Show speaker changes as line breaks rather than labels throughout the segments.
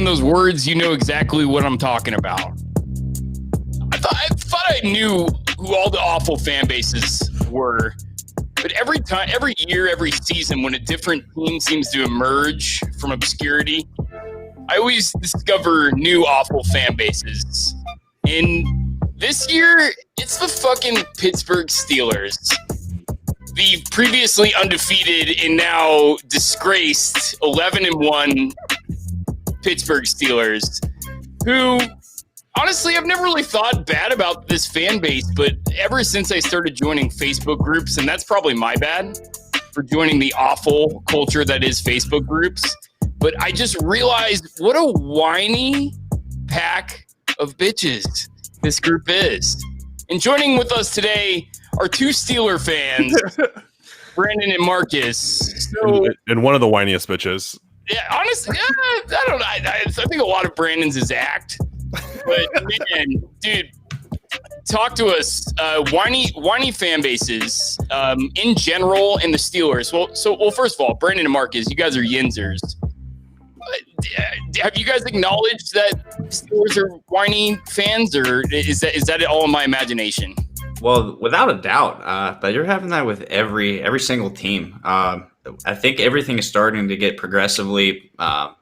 saying those words, you know exactly what I'm talking about. I thought I knew who all the awful fan bases were, but every year, every season, when a different team seems to emerge from obscurity, I always discover new awful fan bases. And this year, it's the fucking Pittsburgh Steelers. The previously undefeated and now disgraced 11-1 Pittsburgh Steelers, who honestly I've never really thought bad about this fan base, but ever since I started joining Facebook groups, and that's probably my bad for joining the awful culture that is Facebook groups, but I just realized what a whiny pack of bitches this group is. And joining with us today are two Steeler fans, Brandon and Marcus. So,
and one of the whiniest bitches.
Yeah, honestly, I don't know. I think a lot of Brandon's is act. But man, dude, talk to us. Whiny fan bases in general, and the Steelers. Well, first of all, Brandon and Marcus, you guys are Yinzers. Have you guys acknowledged that Steelers are whiny fans, or is that all in my imagination?
Well, without a doubt, but you're having that with every single team. I think everything is starting to get progressively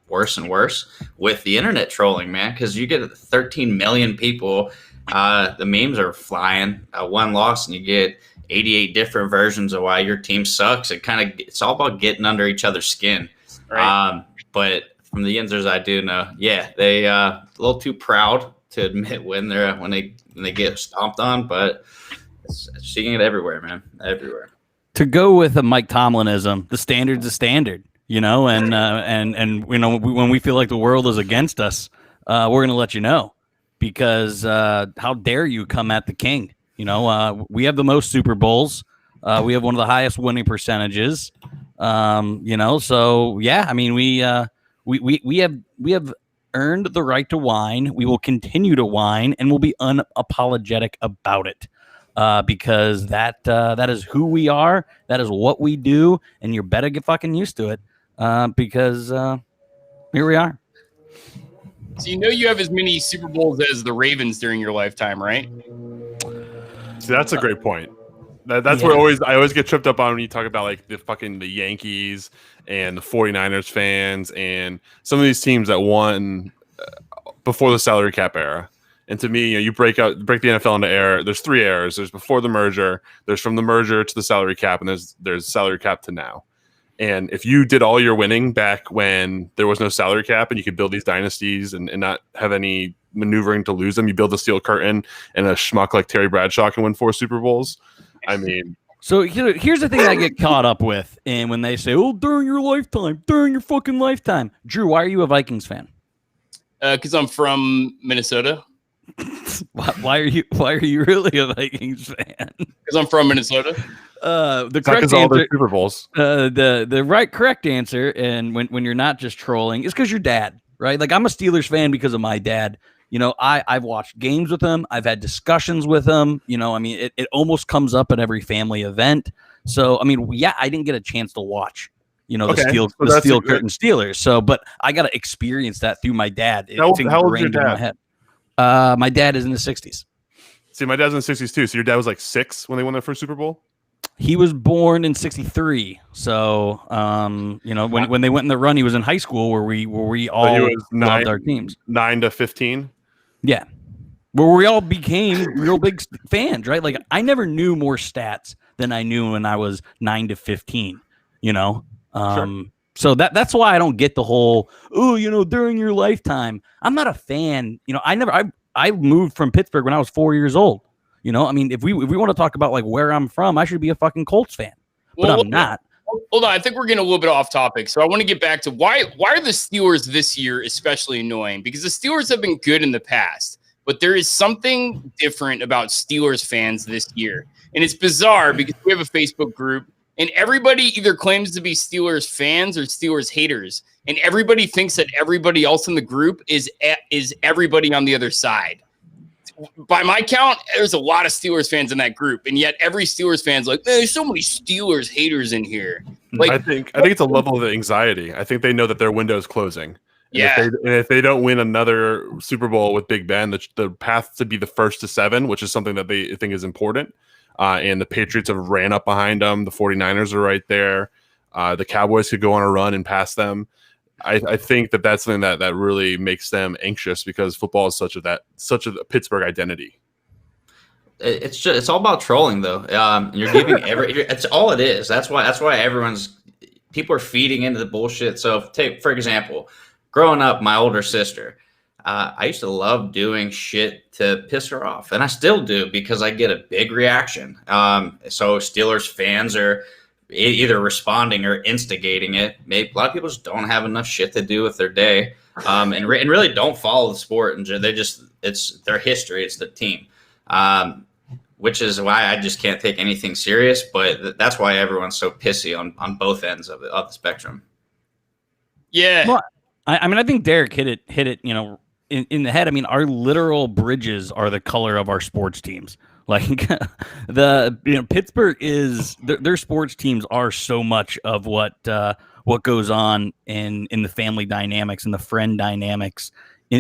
worse and worse with the internet trolling, man, because you get 13 million people. The memes are flying. One loss, and you get 88 different versions of why your team sucks. It's all about getting under each other's skin. Right. But from the Yinzers, I do know, they a little too proud to admit when they get stomped on, but it's seeing it everywhere, man, everywhere.
To go with a Mike Tomlinism, the standard's a standard, you know, and you know, when we feel like the world is against us, we're going to let you know, because how dare you come at the king? You know, we have the most Super Bowls. We have one of the highest winning percentages. You know, so yeah, I mean, we have earned the right to whine. We will continue to whine, and we'll be unapologetic about it. Because that is who we are. That is what we do, and you better get fucking used to it. Because here we are.
So you know you have as many Super Bowls as the Ravens during your lifetime, right?
See, that's a great point. That's where I always get tripped up on when you talk about like the Yankees and the 49ers fans and some of these teams that won before the salary cap era. And to me, you know, you break the NFL into era. There's three eras. There's before the merger. There's from the merger to the salary cap, and there's salary cap to now. And if you did all your winning back when there was no salary cap and you could build these dynasties and not have any maneuvering to lose them, you build a steel curtain, and a schmuck like Terry Bradshaw can win 4 Super Bowls. I mean,
so here's the thing I get caught up with, and when they say, "Oh, during your fucking lifetime," Drew, why are you a Vikings fan?
Because I'm from Minnesota.
Why are you really a Vikings fan?
Because I'm from Minnesota.
The correct answer,
all the Super Bowls.
The correct answer, and when you're not just trolling, is because your dad, right? Like, I'm a Steelers fan because of my dad. You know, I've watched games with him. I've had discussions with him. You know, I mean, it almost comes up at every family event. So, I mean, yeah, I didn't get a chance to watch, you know, the steel curtain Steelers. So, but I got to experience that through my dad.
How old is your dad?
In my head. My dad is in the 60s.
See, my dad's in the 60s too. So your dad was like 6 when they won their first Super Bowl?
He was born in 63. So, you know, when they went in the run, he was in high school where we all loved our teams.
9 to 15.
Yeah. Where we all became real big fans, right? Like, I never knew more stats than I knew when I was 9 to 15, you know?
Sure.
So that's why I don't get the whole, oh, you know, during your lifetime. I'm not a fan. You know, I moved from Pittsburgh when I was 4 years old. You know, I mean, if we want to talk about like where I'm from, I should be a fucking Colts fan, but I'm not.
Hold on, I think we're getting a little bit off topic. So I want to get back to why are the Steelers this year especially annoying? Because the Steelers have been good in the past, but there is something different about Steelers fans this year. And it's bizarre because we have a Facebook group and everybody either claims to be Steelers fans or Steelers haters. And everybody thinks that everybody else in the group is everybody on the other side. By my count, there's a lot of Steelers fans in that group, and yet every Steelers fan's like, "Man, there's so many Steelers haters in here." Like,
I think it's a level of anxiety. I think they know that their window is closing,
Yeah.
And if they don't win another Super Bowl with Big Ben, the path to be the first to 7, which is something that they think is important. And the Patriots have ran up behind them. The 49ers are right there. The Cowboys could go on a run and pass them. I think that's something that really makes them anxious because football is such a Pittsburgh identity.
It's all about trolling though. You're giving it's all it is. That's why people are feeding into the bullshit. So take for example, growing up, my older sister, I used to love doing shit to piss her off, and I still do because I get a big reaction. So Steelers fans are either responding or instigating it. Maybe a lot of people just don't have enough shit to do with their day, and really don't follow the sport, and it's their history, it's the team, which is why I just can't take anything serious. But that's why everyone's so pissy on both ends of the spectrum.
Yeah.
Well, I mean, I think Derek hit it, in the head. I mean, our literal bridges are the color of our sports teams. Like Pittsburgh is their sports teams are so much of what goes on in the family dynamics and the friend dynamics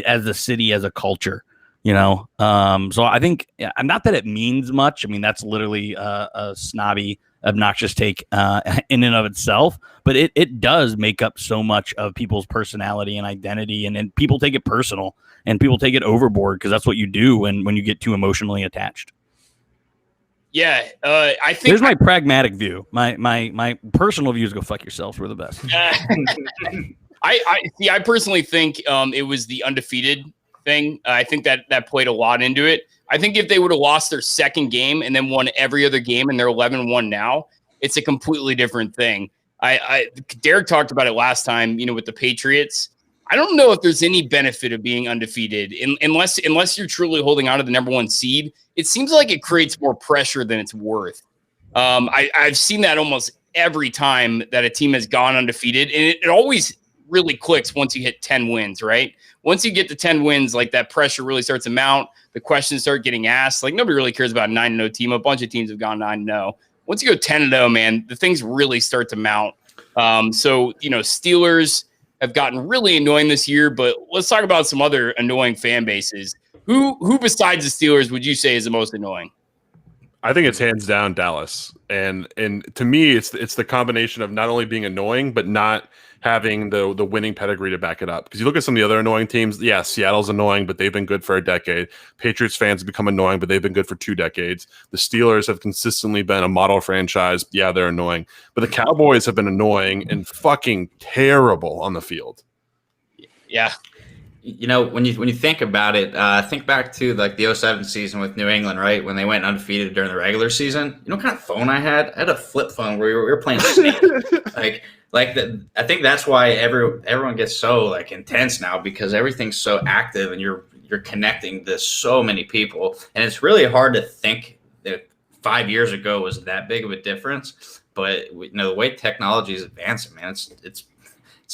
as a city, as a culture, So I think, not that it means much. I mean, that's literally a snobby, obnoxious take in and of itself, but it does make up so much of people's personality and identity, and people take it personal and people take it overboard because that's what you do when you get too emotionally attached.
Yeah, I think
here's my pragmatic view. My personal view is go fuck yourselves. We're the best.
I personally think it was the undefeated thing. I think that played a lot into it. I think if they would have lost their second game and then won every other game and they're 11-1 now, it's a completely different thing. Derek talked about it last time, with the Patriots. I don't know if there's any benefit of being undefeated unless you're truly holding on to the number 1 seed. It seems like it creates more pressure than it's worth. I've seen that almost every time that a team has gone undefeated, and it always really clicks once you hit 10 wins, right? Once you get to 10 wins, like that pressure really starts to mount. The questions start getting asked. Like nobody really cares about a 9-0 team. A bunch of teams have gone 9-0. Once you go 10-0, man, the things really start to mount. Steelers have gotten really annoying this year, but let's talk about some other annoying fan bases. Who besides the Steelers would you say is the most annoying?
I think it's hands down Dallas, and to me, it's the combination of not only being annoying but not having the winning pedigree to back it up. Because you look at some of the other annoying teams. Yeah, Seattle's annoying, but they've been good for a decade. Patriots fans have become annoying, but they've been good for 2 decades. The Steelers have consistently been a model franchise. Yeah, they're annoying, but the Cowboys have been annoying and fucking terrible on the field.
Yeah.
When you think about it, think back to like the 2007 season with New England, right? When they went undefeated during the regular season. You know what kind of phone I had? I had a flip phone where we were playing Snake. I think that's why everyone gets so like intense now, because everythey's so active and you're connecting to so many people, and it's really hard to think that 5 years ago was that big of a difference. But the way technology is advancing, man, it's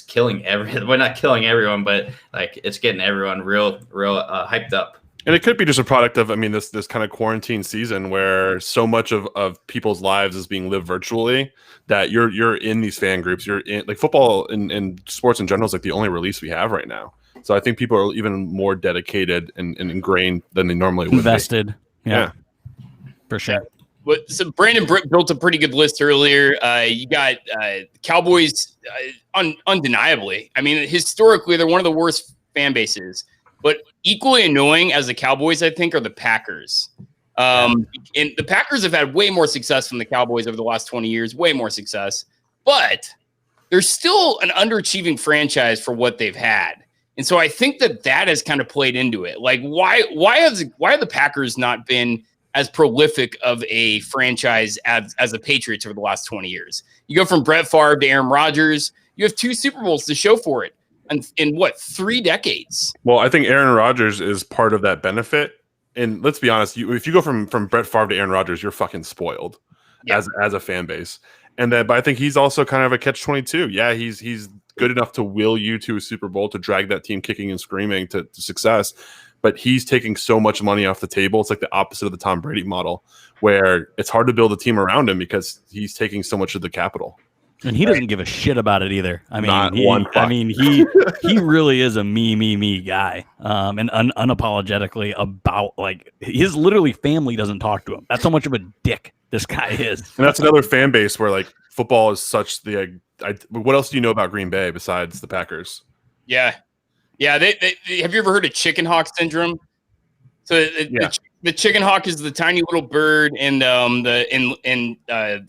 killing well, not killing everyone, but like it's getting everyone real hyped up.
And it could be just a product of, this kind of quarantine season where so much of people's lives is being lived virtually that you're in these fan groups. You're in like football and sports in general is like the only release we have right now. So I think people are even more dedicated and ingrained than they normally would
invested.
Be. Yeah,
for sure.
So Brandon built a pretty good list earlier. You got Cowboys, undeniably. I mean, historically, they're one of the worst fan bases. But equally annoying as the Cowboys, I think, are the Packers. And the Packers have had way more success than the Cowboys over the last 20 years, way more success. But they're still an underachieving franchise for what they've had. And so I think that has kind of played into it. Like, why have the Packers not been as prolific of a franchise as the Patriots over the last 20 years? You go from Brett Favre to Aaron Rodgers. You have 2 Super Bowls to show for it in what, 3 decades?
Well, I think Aaron Rodgers is part of that benefit. And let's be honest, if you go from Brett Favre to Aaron Rodgers, you're fucking spoiled as a fan base. But I think he's also kind of a catch-22. Yeah, he's good enough to will you to a Super Bowl, to drag that team kicking and screaming to success. But he's taking so much money off the table. It's like the opposite of the Tom Brady model, where it's hard to build a team around him because he's taking so much of the capital.
And he doesn't give a shit about it either. I mean,
Not one fuck.
he really is a me guy, and unapologetically about like his literally family doesn't talk to him. That's how much of a dick this guy is.
And that's another fan base where like football is such the. What else do you know about Green Bay besides the Packers?
Yeah. They have you ever heard of chicken hawk syndrome? So the chicken hawk is the tiny little bird in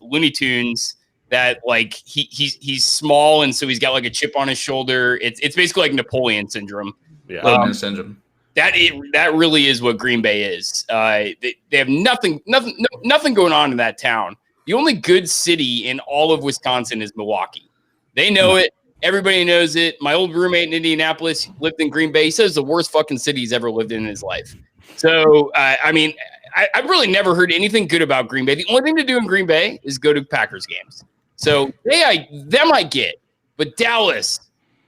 Looney Tunes that like he's small and so he's got like a chip on his shoulder. It's basically like Napoleon syndrome.
Yeah, syndrome.
That really is what Green Bay is. They have nothing going on in that town. The only good city in all of Wisconsin is Milwaukee. They know it. Everybody knows it. My old roommate in Indianapolis lived in Green Bay. He says the worst fucking city he's ever lived in his life. So, I mean, I've really never heard anything good about Green Bay. The only thing to do in Green Bay is go to Packers games. So them I get. But Dallas,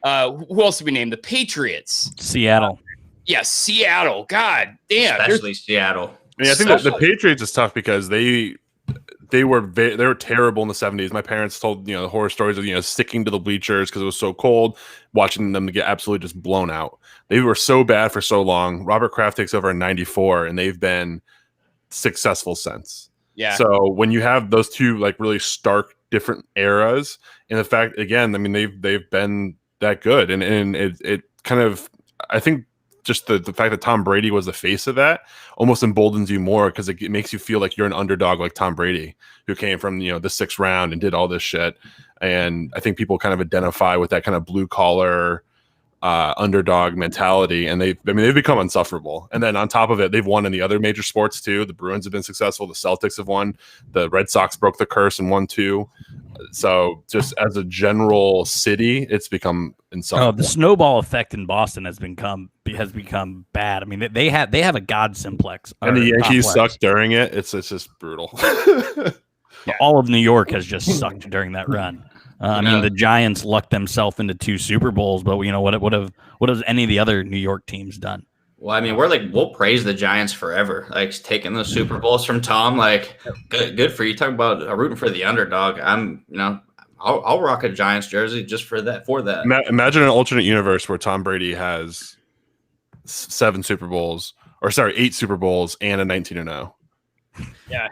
who else did we name? The Patriots.
Seattle.
Yeah, Seattle. God damn.
Especially Seattle.
I mean, I think that the Patriots is tough because they were terrible in the 70s. My parents told the horror stories of sticking to the bleachers because it was so cold, watching them get absolutely just blown out. They were so bad for so long. Robert Kraft takes over in '94, and they've been successful since.
Yeah.
So when you have those two like really stark different eras, and the fact again, I mean they've been that good, and it kind of I think. Just the fact that Tom Brady was the face of that almost emboldens you more because it makes you feel like you're an underdog like Tom Brady, who came from the 6th round and did all this shit. And I think people kind of identify with that kind of blue collar underdog mentality, and they've become insufferable. And then on top of it, they've won in the other major sports too. The Bruins have been successful. The Celtics have won. The Red Sox broke the curse and won 2. So just as a general city, it's become insufferable.
The snowball effect in Boston has become bad. I mean, they have a god simplex,
and the Yankees sucked during it. It's just brutal.
All of New York has just sucked during that run. I mean, the Giants lucked themselves into 2 Super Bowls, but what has any of the other New York teams done?
Well, I mean, we'll praise the Giants forever. Like taking the Super Bowls from Tom, like good for you. Talk about rooting for the underdog. I'll rock a Giants jersey just for that.
Imagine an alternate universe where Tom Brady has 8 Super Bowls, and a 19-0.
Yeah.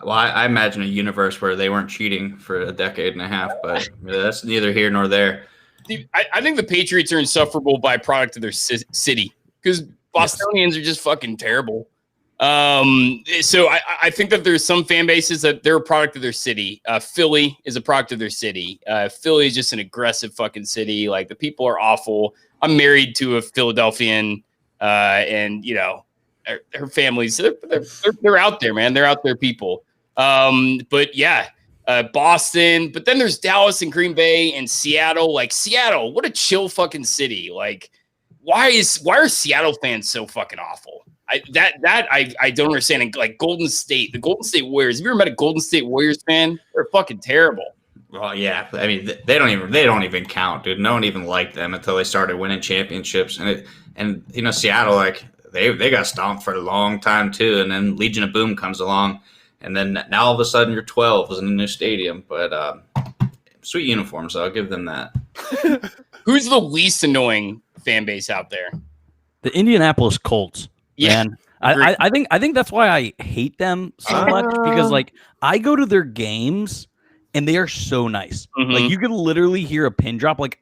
Well, I imagine a universe where they weren't cheating for a decade and a half, but that's neither here nor there.
Dude, I think the Patriots are insufferable by product of their city because Bostonians are just fucking terrible. So I think that there's some fan bases that they're a product of their city. Philly is a product of their city. Philly is just an aggressive fucking city. Like the people are awful. I'm married to a Philadelphian, and her families, they're out there, man. They're out there people. But yeah, Boston, but then there's Dallas and Green Bay and Seattle. Like Seattle, what a chill fucking city. Like, why are Seattle fans so fucking awful? I don't understand. And like Golden State, the Golden State Warriors. Have you ever met a Golden State Warriors fan? They're fucking terrible.
Well, yeah. I mean, they don't even count, dude. No one even liked them until they started winning championships. And Seattle, like they got stomped for a long time too. And then Legion of Boom comes along, and then now all of a sudden you're 12 in a new stadium. But sweet uniforms, so I'll give them that.
Who's the least annoying fan base out there?
The Indianapolis Colts.
Yeah.
Man. I think that's why I hate them so much, because like I go to their games and they are so nice.
Mm-hmm.
Like you could literally hear a pin drop. Like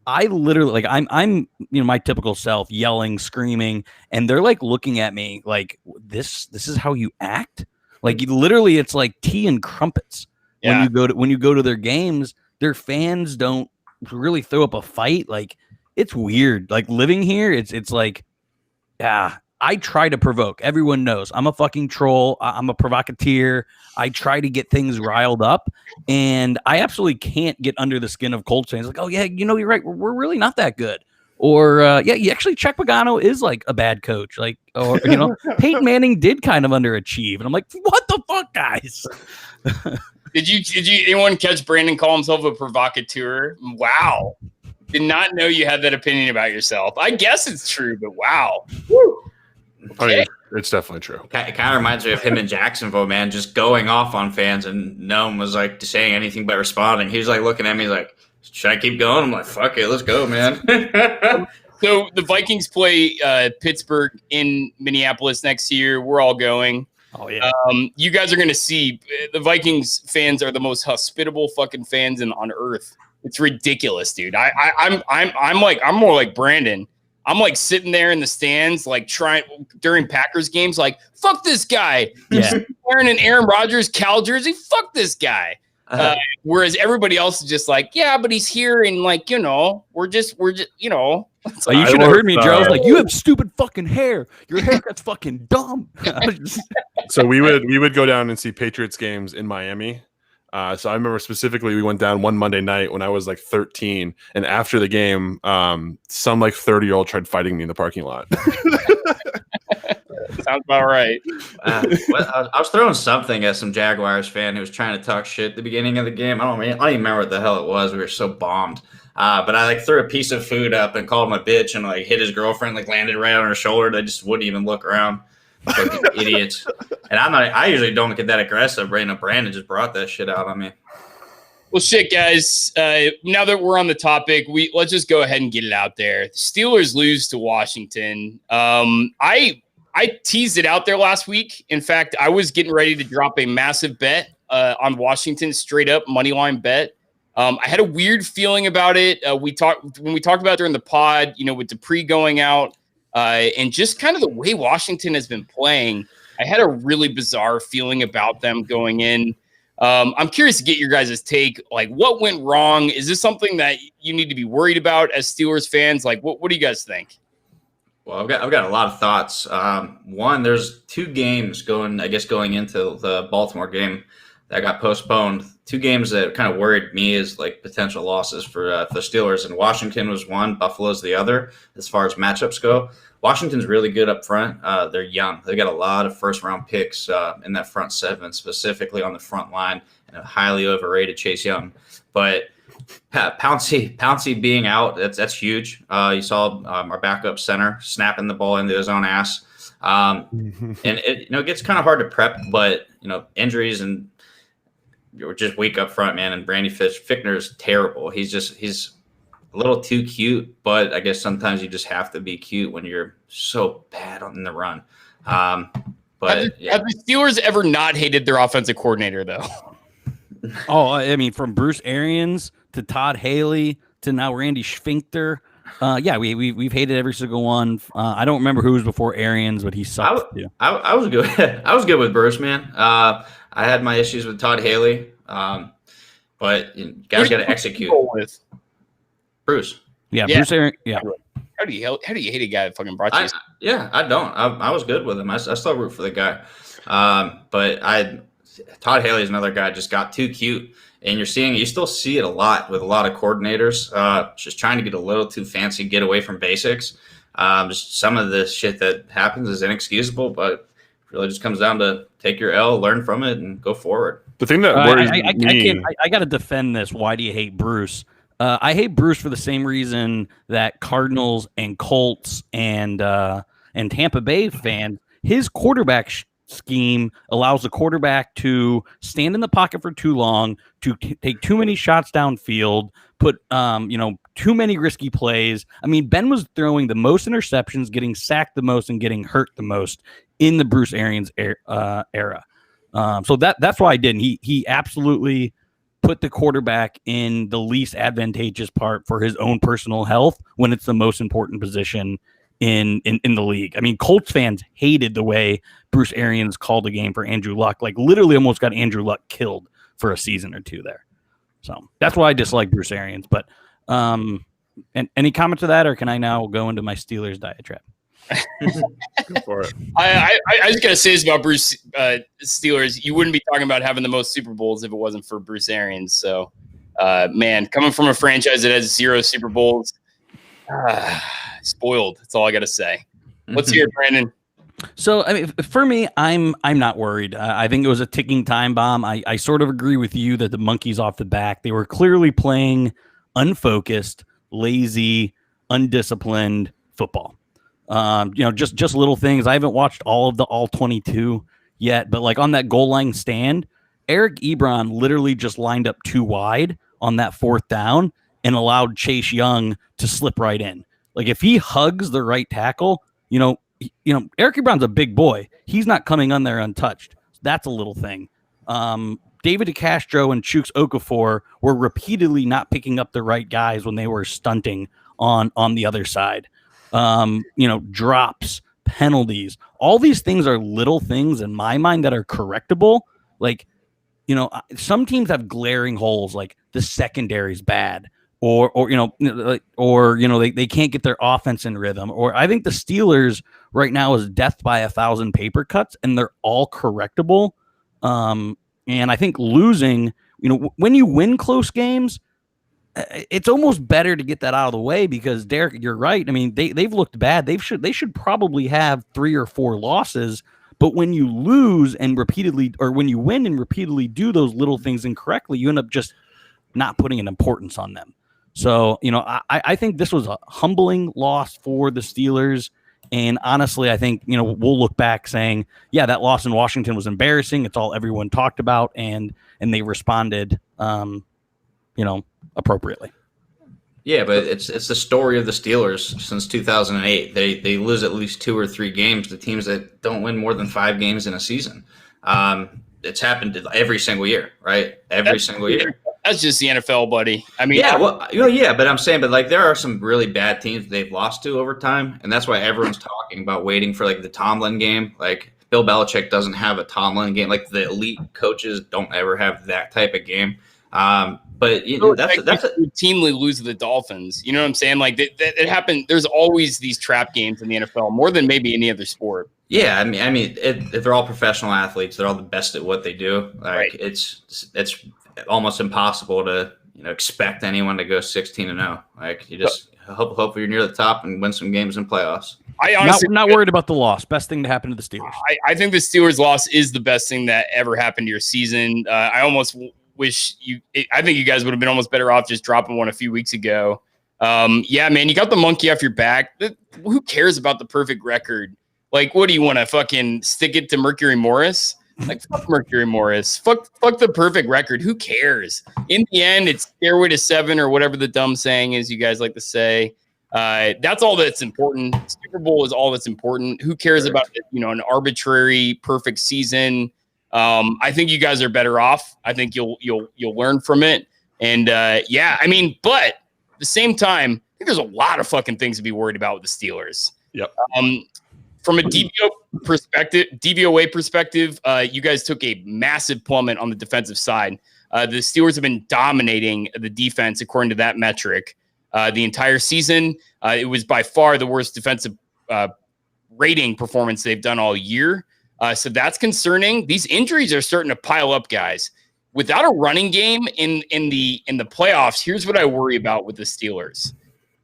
I literally, like I'm my typical self, yelling, screaming, and they're like looking at me like this is how you act. Like literally, it's like tea and crumpets.
Yeah.
When you go to their games, their fans don't really throw up a fight. Like it's weird. Like living here, it's like, yeah. I try to provoke. Everyone knows I'm a fucking troll. I'm a provocateur. I try to get things riled up, and I absolutely can't get under the skin of Colts fans. Like, oh yeah, you're right. We're really not that good. Or yeah, actually, Chuck Pagano is like a bad coach. Like, or Peyton Manning did kind of underachieve, and I'm like, what the fuck, guys?
Did anyone catch Brandon call himself a provocateur? Wow. Did not know you had that opinion about yourself. I guess it's true, but wow. Woo.
I mean, it's definitely true.
It kind of reminds me of him in Jacksonville, man, just going off on fans, and no one was like saying anything but responding. He was like looking at me, he's like, "Should I keep going?" I'm like, "Fuck it, let's go, man."
So the Vikings play Pittsburgh in Minneapolis next year. We're all going.
Oh yeah.
You guys are going to see the Vikings fans are the most hospitable fucking fans on earth. It's ridiculous, dude. I'm more like Brandon. I'm like sitting there in the stands, like trying during Packers games, like fuck this guy.
Yeah.
He's wearing an Aaron Rodgers Cal jersey. Fuck this guy. Whereas everybody else is just like, yeah, but he's here, and like, you know, we're just, you know.
Like, you should have heard me, Joe. I was like, you have stupid fucking hair. Your haircut's fucking dumb.
So we would go down and see Patriots games in Miami. So I remember specifically we went down one Monday night when I was like 13, and after the game, some like 30-year-old tried fighting me in the parking lot.
Sounds about right.
I was throwing something at some Jaguars fan who was trying to talk shit at the beginning of the game. I don't even remember what the hell it was. We were so bombed. But I like threw a piece of food up and called him a bitch, and like hit his girlfriend, like landed right on her shoulder. They just wouldn't even look around. Fucking idiots. And I usually don't get that aggressive. Brandon just brought that shit out on me.
Well, shit, guys. Now that we're on the topic, let's just go ahead and get it out there. The Steelers lose to Washington. I teased it out there last week. In fact, I was getting ready to drop a massive bet on Washington, straight up money line bet. I had a weird feeling about it. When we talked about it during the pod, you know, with Dupree going out and just kind of the way Washington has been playing, I had a really bizarre feeling about them going in. I'm curious to get your guys' take. Like, what went wrong? Is this something that you need to be worried about as Steelers fans? Like, what do you guys think?
Well, I've got a lot of thoughts. One, there's two games going into the Baltimore game that got postponed. Two games that kind of worried me as like potential losses for the Steelers. And Washington was one, Buffalo's the other. As far as matchups go, Washington's really good up front. They're young. They got a lot of first-round picks in that front seven, specifically on the front line, and a highly overrated Chase Young. But Pouncey being out, that's huge. You saw our backup center snapping the ball into his own ass. And it gets kind of hard to prep, but injuries and you're just weak up front, man. And Brandy Fichtner is terrible. He's a little too cute, but I guess sometimes you just have to be cute when you're so bad on the run. But
have the Steelers ever not hated their offensive coordinator though?
Oh, I mean, from Bruce Arians to Todd Haley to now Randy Schfinkter. Yeah, we've hated every single one. I don't remember who was before Arians, but he sucked too.
I was good. I was good with Bruce, man. I had my issues with Todd Haley, but you guys got to execute.
With
Bruce. Yeah, Bruce Arians. Yeah.
How do you hate a guy that fucking brought you?
I don't. I was good with him. I still root for the guy. But Todd Haley is another guy just got too cute. And you still see it a lot with a lot of coordinators, just trying to get a little too fancy, get away from basics. Just some of the shit that happens is inexcusable, but it really just comes down to take your L, learn from it, and go forward.
The thing that worries me,
I got to defend this. Why do you hate Bruce? I hate Bruce for the same reason that Cardinals and Colts and Tampa Bay fans, his quarterback scheme allows the quarterback to stand in the pocket for too long, to take too many shots downfield, put too many risky plays. I mean, Ben was throwing the most interceptions, getting sacked the most, and getting hurt the most in the Bruce Arians era. So that's why I didn't. He absolutely put the quarterback in the least advantageous part for his own personal health when it's the most important position in the league. I mean, Colts fans hated the way Bruce Arians called the game for Andrew Luck, like literally almost got Andrew Luck killed for a season or two there. So that's why I dislike Bruce Arians. But and any comment to that, or can I now go into my Steelers diatribe?
Go for it.
I just gotta say this about Bruce Steelers. You wouldn't be talking about having the most Super Bowls if it wasn't for Bruce Arians. So, man, coming from a franchise that has 0 Super Bowls, spoiled. That's all I gotta say. Let's hear it, Brandon.
So, I mean, for me, I'm not worried. I think it was a ticking time bomb. I sort of agree with you that the monkeys off the back. They were clearly playing unfocused, lazy, undisciplined football. Just little things. I haven't watched all of the all 22 yet, but like on that goal line stand, Eric Ebron literally just lined up too wide on that fourth down and allowed Chase Young to slip right in. Like if he hugs the right tackle, Eric Ebron's a big boy. He's not coming on there untouched. That's a little thing. David DeCastro and Chooks Okafor were repeatedly not picking up the right guys when they were stunting on the other side. Drops, penalties, all these things are little things in my mind that are correctable. Like, some teams have glaring holes, like the secondary's bad, or they can't get their offense in rhythm. Or I think the Steelers right now is death by 1,000 paper cuts, and they're all correctable. And I think losing, when you win close games, it's almost better to get that out of the way because Derek, you're right. I mean, they've looked bad. They should probably have 3 or 4 losses. But when you lose and repeatedly, or when you win and repeatedly do those little things incorrectly, you end up just not putting an importance on them. So, I think this was a humbling loss for the Steelers. And honestly, I think, we'll look back saying, yeah, that loss in Washington was embarrassing. It's all everyone talked about. And they responded, appropriately.
Yeah, but it's the story of the Steelers since 2008. They lose at least 2 or 3 games to teams that don't win more than 5 games in a season. It's happened every single year, right? Every single year.
That's just the NFL, buddy. I mean,
but I'm saying, but there are some really bad teams they've lost to over time, and that's why everyone's talking about waiting for like the Tomlin game. Like Bill Belichick doesn't have a Tomlin game. Like the elite coaches don't ever have that type of game. But that's
routinely lose to the Dolphins. You know what I'm saying? Like it happened. There's always these trap games in the NFL more than maybe any other sport.
Yeah, I mean, they're all professional athletes. They're all the best at what they do. Like
right.
It's almost impossible to expect anyone to go 16-0. Like you just hope you're near the top and win some games in playoffs.
I honestly not worried about the loss. Best thing to happen to the Steelers.
I think the Steelers' loss is the best thing that ever happened to your season. I almost wish I think you guys would have been almost better off just dropping one a few weeks ago. Yeah, man, you got the monkey off your back. Who cares about the perfect record? Like, what do you want to fucking stick it to Mercury Morris? Like, fuck Mercury Morris. Fuck the perfect record. Who cares? In the end, it's stairway to 7 or whatever the dumb saying is you guys like to say. That's all that's important. Super Bowl is all that's important. Who cares about an arbitrary perfect season? I think you guys are better off. I think you'll learn from it. And but at the same time, I think there's a lot of fucking things to be worried about with the Steelers.
Yep.
From a DVOA perspective, you guys took a massive plummet on the defensive side. The Steelers have been dominating the defense according to that metric the entire season. It was by far the worst defensive rating performance they've done all year. So that's concerning. These injuries are starting to pile up, guys. Without a running game in the playoffs, here's what I worry about with the Steelers.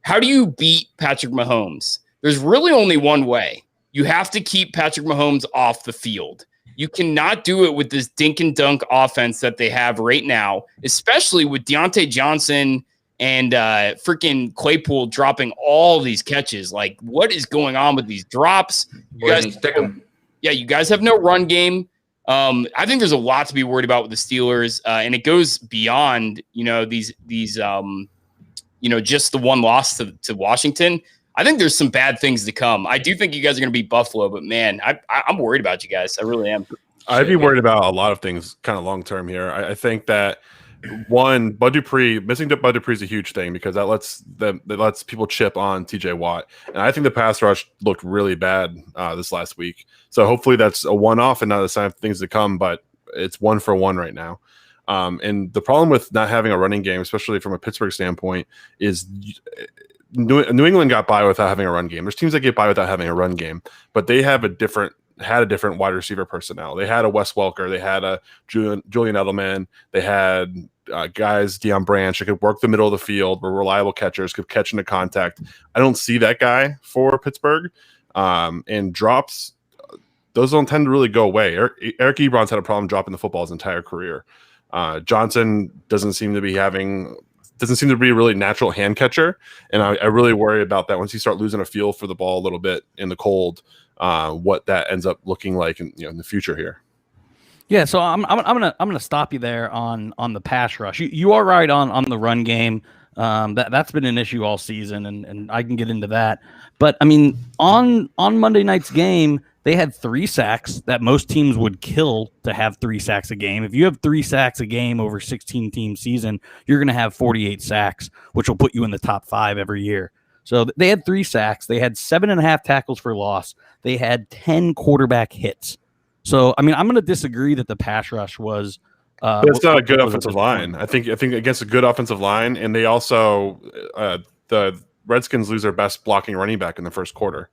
How do you beat Patrick Mahomes? There's really only one way. You have to keep Patrick Mahomes off the field. You cannot do it with this dink and dunk offense that they have right now, especially with Deontay Johnson and freaking Claypool dropping all these catches. Like, what is going on with these drops? You guys have no run game. I think there's a lot to be worried about with the Steelers, and it goes beyond these just the one loss to Washington. I think there's some bad things to come. I do think you guys are going to beat Buffalo, but man, I'm worried about you guys. I really am.
I'd be worried about a lot of things kind of long term here. I think that one, Bud Dupree, missing Bud Dupree is a huge thing because that lets people chip on TJ Watt. And I think the pass rush looked really bad this last week. So hopefully that's a one-off and not a sign of things to come, but it's 1-for-1 right now. And the problem with not having a running game, especially from a Pittsburgh standpoint, is New England got by without having a run game. There's teams that get by without having a run game, but they have had a different wide receiver personnel. They had a Wes Welker. They had a Julian Edelman. They had guys, Deion Branch, that could work the middle of the field, were reliable catchers, could catch into contact. I don't see that guy for Pittsburgh. And drops, those don't tend to really go away. Eric Ebron's had a problem dropping the football his entire career. Johnson doesn't seem to be having doesn't seem to be a really natural hand catcher, and I really worry about that once you start losing a feel for the ball a little bit in the cold, what that ends up looking like in the future here.
Yeah, so I'm gonna stop you there on the pass rush. You are right on the run game. That's been an issue all season, and I can get into that. But I mean, on Monday night's game, they had 3 sacks that most teams would kill to have 3 sacks a game. If you have 3 sacks a game over 16 team season, you're going to have 48 sacks, which will put you in the top 5 every year. So they had 3 sacks. They had 7.5 tackles for loss. They had 10 quarterback hits. So I mean, I'm going to disagree that the pass rush was.
But it's not a good offensive line. I think against a good offensive line, and they also the Redskins lose their best blocking running back in the first quarter.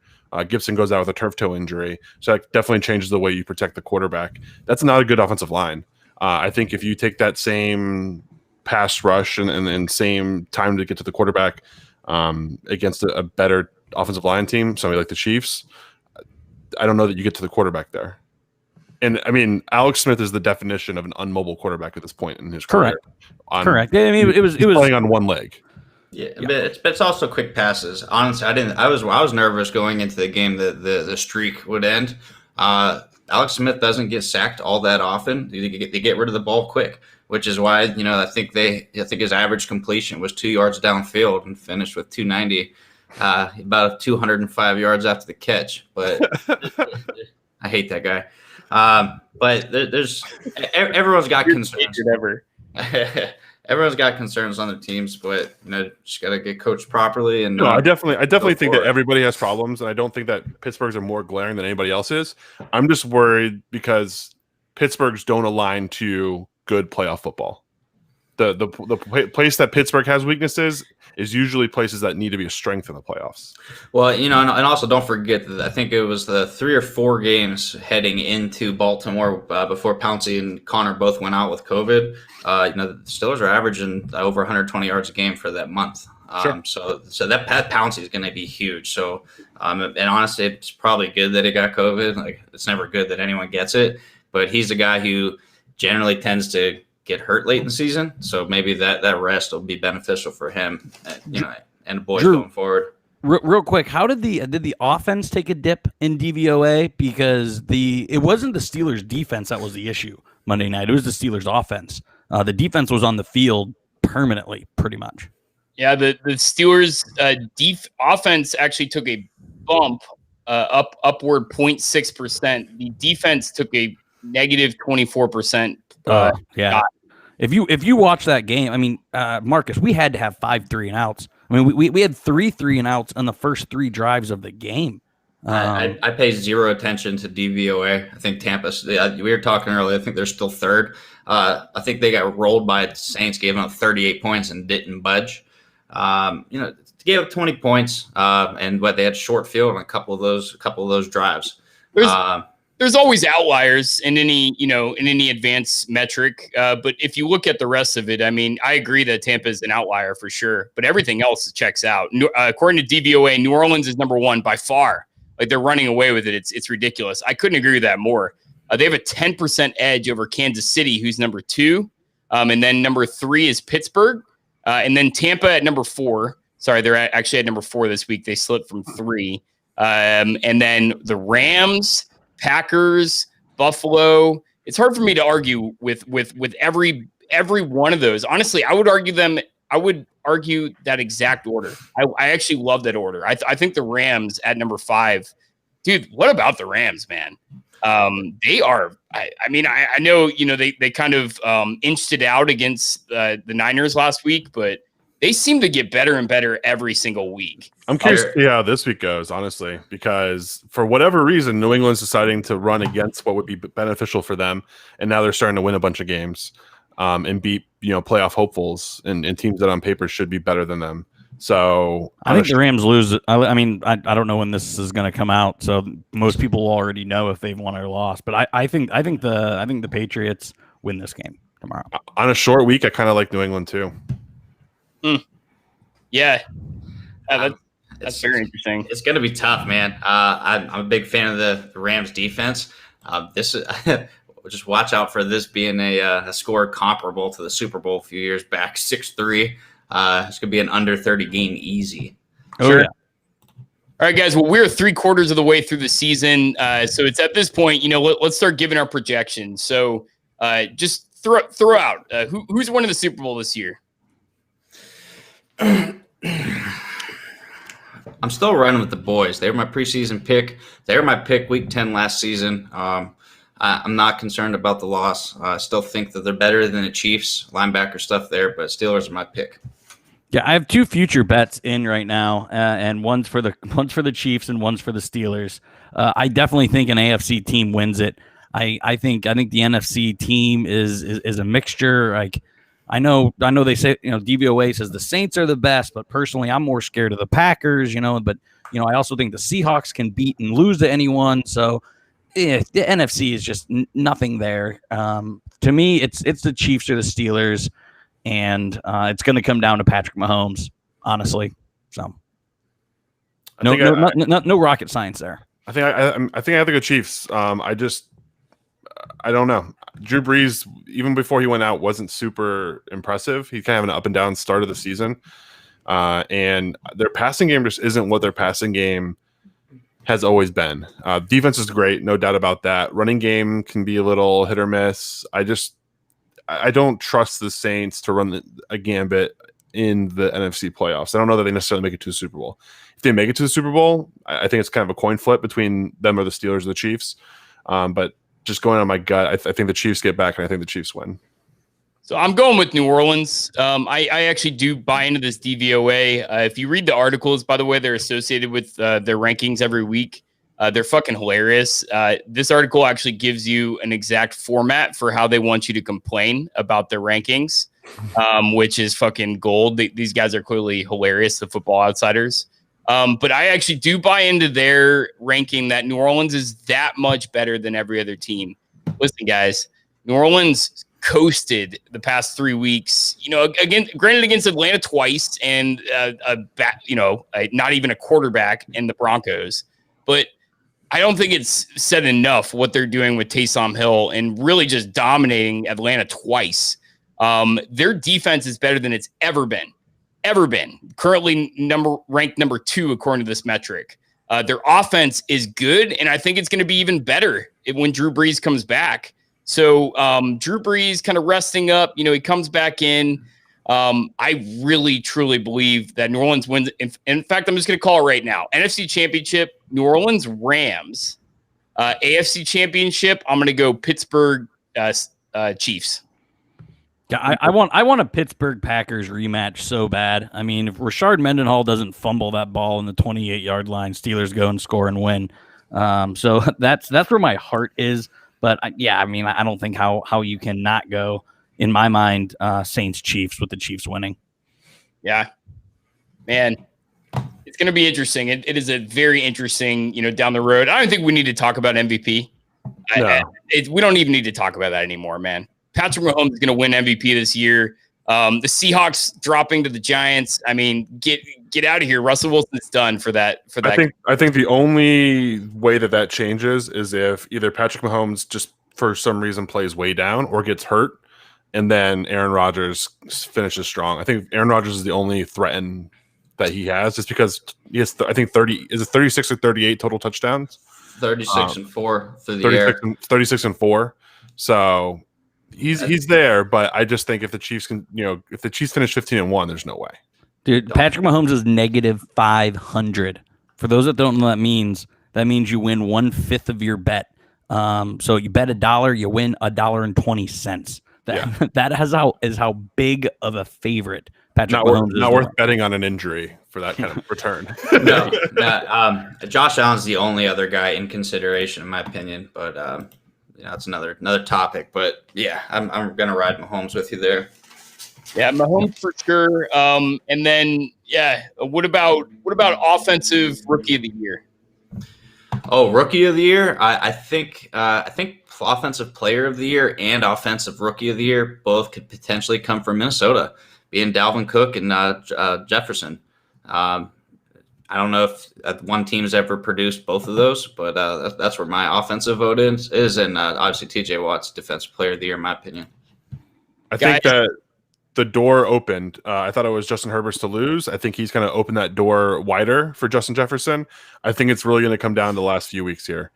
Gibson goes out with a turf toe injury, so that definitely changes the way you protect the quarterback. That's not a good offensive line. I think if you take that same pass rush and same time to get to the quarterback against a better offensive line team, somebody like the Chiefs, I don't know that you get to the quarterback there. And I mean, Alex Smith is the definition of an unmobile quarterback at this point in his career.
Correct. I mean, it was
playing on one leg.
Yeah, but it's also quick passes. Honestly, I was nervous going into the game that the streak would end. Alex Smith doesn't get sacked all that often. They get rid of the ball quick, which is why I think his average completion was 2 yards downfield and finished with 290, about 205 yards after the catch. But I hate that guy. But there's everyone's got concerns. Everyone's got concerns on their teams, but just got to get coached properly. And
I definitely think that everybody has problems, and I don't think that Pittsburgh's are more glaring than anybody else is. I'm just worried because Pittsburgh's don't align to good playoff football. The place that Pittsburgh has weaknesses is usually places that need to be a strength in the playoffs.
Well, and also don't forget that I think it was the 3 or 4 games heading into Baltimore before Pouncey and Connor both went out with COVID. The Steelers are averaging over 120 yards a game for that month.
Sure.
So that Pat Pouncey is going to be huge. So, and honestly, it's probably good that he got COVID. Like, it's never good that anyone gets it, but he's a guy who generally tends to get hurt late in the season, so maybe that rest will be beneficial for him, and the boys
Drew,
going forward.
Real quick, how did the offense take a dip in DVOA? Because it wasn't the Steelers' defense that was the issue Monday night; it was the Steelers' offense. The defense was on the field permanently, pretty much.
Yeah, the Steelers' offense actually took a bump upward 0.6%. The defense took a negative 24%.
Yeah. If you watch that game, I mean, Marcus, we had to have 5 3-and-outs. I mean, we had 3 3-and-outs on the first 3 drives of the game.
I pay zero attention to DVOA. I think Tampa. We were talking earlier. I think they're still 3rd. I think they got rolled by the Saints, gave up 38 points and didn't budge. Gave up 20 points, and they had short field on a couple of those drives.
There's always outliers in any advanced metric. But if you look at the rest of it, I mean, I agree that Tampa is an outlier for sure, but everything else checks out. According to DVOA, New Orleans is number 1 by far. Like, they're running away with it. It's ridiculous. I couldn't agree with that more. They have a 10% edge over Kansas City, who's number 2. And then number 3 is Pittsburgh. And then Tampa at number 4. Sorry, they're actually at number 4 this week. They slipped from 3. And then the Rams, Packers, Buffalo. It's hard for me to argue with every one of those. Honestly, I would argue that exact order. I actually love that order. I think the Rams at number 5. Dude, what about the Rams, man? They are. I know they kind of inched it out against the Niners last week, but they seem to get better and better every single week.
I'm curious to see how this week goes, honestly, because for whatever reason, New England's deciding to run against what would be beneficial for them, and now they're starting to win a bunch of games and beat playoff hopefuls and teams that on paper should be better than them. So
I think the Rams lose. I mean, I don't know when this is going to come out, so most people will already know if they've won or lost. But I think the Patriots win this game tomorrow.
On a short week, I kind of like New England too.
Yeah, that's very interesting.
It's going to be tough, man. I'm a big fan of the Rams defense. This is just watch out for this being a score comparable to the Super Bowl a few years back, 6-3. It's going to be an under 30 game easy.
Oh,
Sure.
yeah.
All right, guys. Well, we're 3/4 of the way through the season, so it's at this point. Let's start giving our projections. So, just throw out who's winning the Super Bowl this year.
I'm still running with the boys. They were my preseason pick. They were my pick week 10 last season. I'm not concerned about the loss. I still think that they're better than the Chiefs. Linebacker stuff there, but Steelers are my pick.
Yeah, I have two future bets in right now, and one's for the Chiefs and one's for the Steelers. I definitely think an AFC team wins it. I think the NFC team is a mixture. Like I know they say DVOA says the Saints are the best, but personally I'm more scared of the Packers. But I also think the Seahawks can beat and lose to anyone. So the NFC is just nothing there. To me, it's the Chiefs or the Steelers. And it's going to come down to Patrick Mahomes, honestly. So, no rocket science there.
I think I have to go Chiefs. I don't know. Drew Brees, even before he went out, wasn't super impressive. He kind of had an up and down start of the season, and their passing game just isn't what their passing game has always been. Defense is great, no doubt about that. Running game can be a little hit or miss. I don't trust the Saints to run a gambit in the NFC playoffs. I don't know that they necessarily make it to the Super Bowl. If they make it to the Super Bowl, I think it's kind of a coin flip between them or the Steelers or the Chiefs. But just going on my gut, I think the Chiefs get back, and I think the Chiefs win.
So I'm going with New Orleans. I actually do buy into this DVOA. If you read the articles, by the way, they're associated with their rankings every week. They're fucking hilarious. This article actually gives you an exact format for how they want you to complain about their rankings, which is fucking gold. These guys are clearly hilarious, the Football Outsiders. But I actually do buy into their ranking that New Orleans is that much better than every other team. Listen, guys, New Orleans coasted the past 3 weeks. Granted against Atlanta twice and not even a quarterback in the Broncos, but I don't think it's said enough what they're doing with Taysom Hill and really just dominating Atlanta twice. Their defense is better than it's ever been. Currently ranked number 2 according to this metric. Their offense is good, and I think it's going to be even better when Drew Brees comes back. So Drew Brees kind of resting up. He comes back in. I really, truly believe that New Orleans wins. In fact, I'm just going to call it right now. NFC Championship, New Orleans Rams. AFC Championship, I'm going to go Pittsburgh Chiefs.
Yeah, I want a Pittsburgh Packers rematch so bad. I mean, if Rashard Mendenhall doesn't fumble that ball in the 28-yard line, Steelers go and score and win. So that's where my heart is. But I don't think how you can not go. In my mind, Saints Chiefs with the Chiefs winning.
Yeah, man, it's going to be interesting. It is a very interesting, down the road. I don't think we need to talk about MVP.
No.
We don't even need to talk about that anymore, man. Patrick Mahomes is going to win MVP this year. The Seahawks dropping to the Giants. I mean, get out of here. Russell Wilson's done for that.
I think the only way that changes is if either Patrick Mahomes just for some reason plays way down or gets hurt, and then Aaron Rodgers finishes strong. I think Aaron Rodgers is the only threat that he has, just because he has, I think 36 or 38 total touchdowns.
36 and 4 through the air.
36 and 4. So he's there, but I just think if the Chiefs can, if the Chiefs finish 15-1, there's no way.
Dude, Patrick Mahomes is negative 500. For those that don't know what that means you win 1/5 of your bet. So you bet $1, you win $1.20. That is how big of a favorite Patrick Mahomes is.
Not worth betting on an injury for that kind of return.
No. Josh Allen's the only other guy in consideration, in my opinion. But it's another topic. But yeah, I'm gonna ride Mahomes with you there.
Yeah, Mahomes for sure. And then what about offensive rookie of the year?
Oh, rookie of the year. I think offensive player of the year and offensive rookie of the year both could potentially come from Minnesota, being Dalvin Cook and Jefferson. I don't know if one team's ever produced both of those, but that's where my offensive vote is, and obviously TJ Watt's defensive player of the year, in my opinion.
I think that the door opened. I thought it was Justin Herbert's to lose. I think he's going to open that door wider for Justin Jefferson. I think it's really going to come down to the last few weeks here.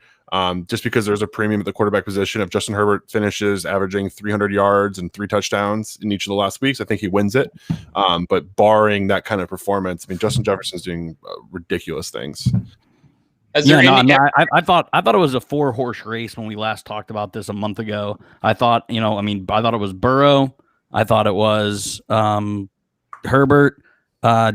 Just because there's a premium at the quarterback position. If Justin Herbert finishes averaging 300 yards and 3 touchdowns in each of the last weeks, I think he wins it. But barring that kind of performance, I mean, Justin Jefferson's doing ridiculous things.
I thought it was a 4-horse race when we last talked about this a month ago. I thought it was Burrow. I thought it was Herbert,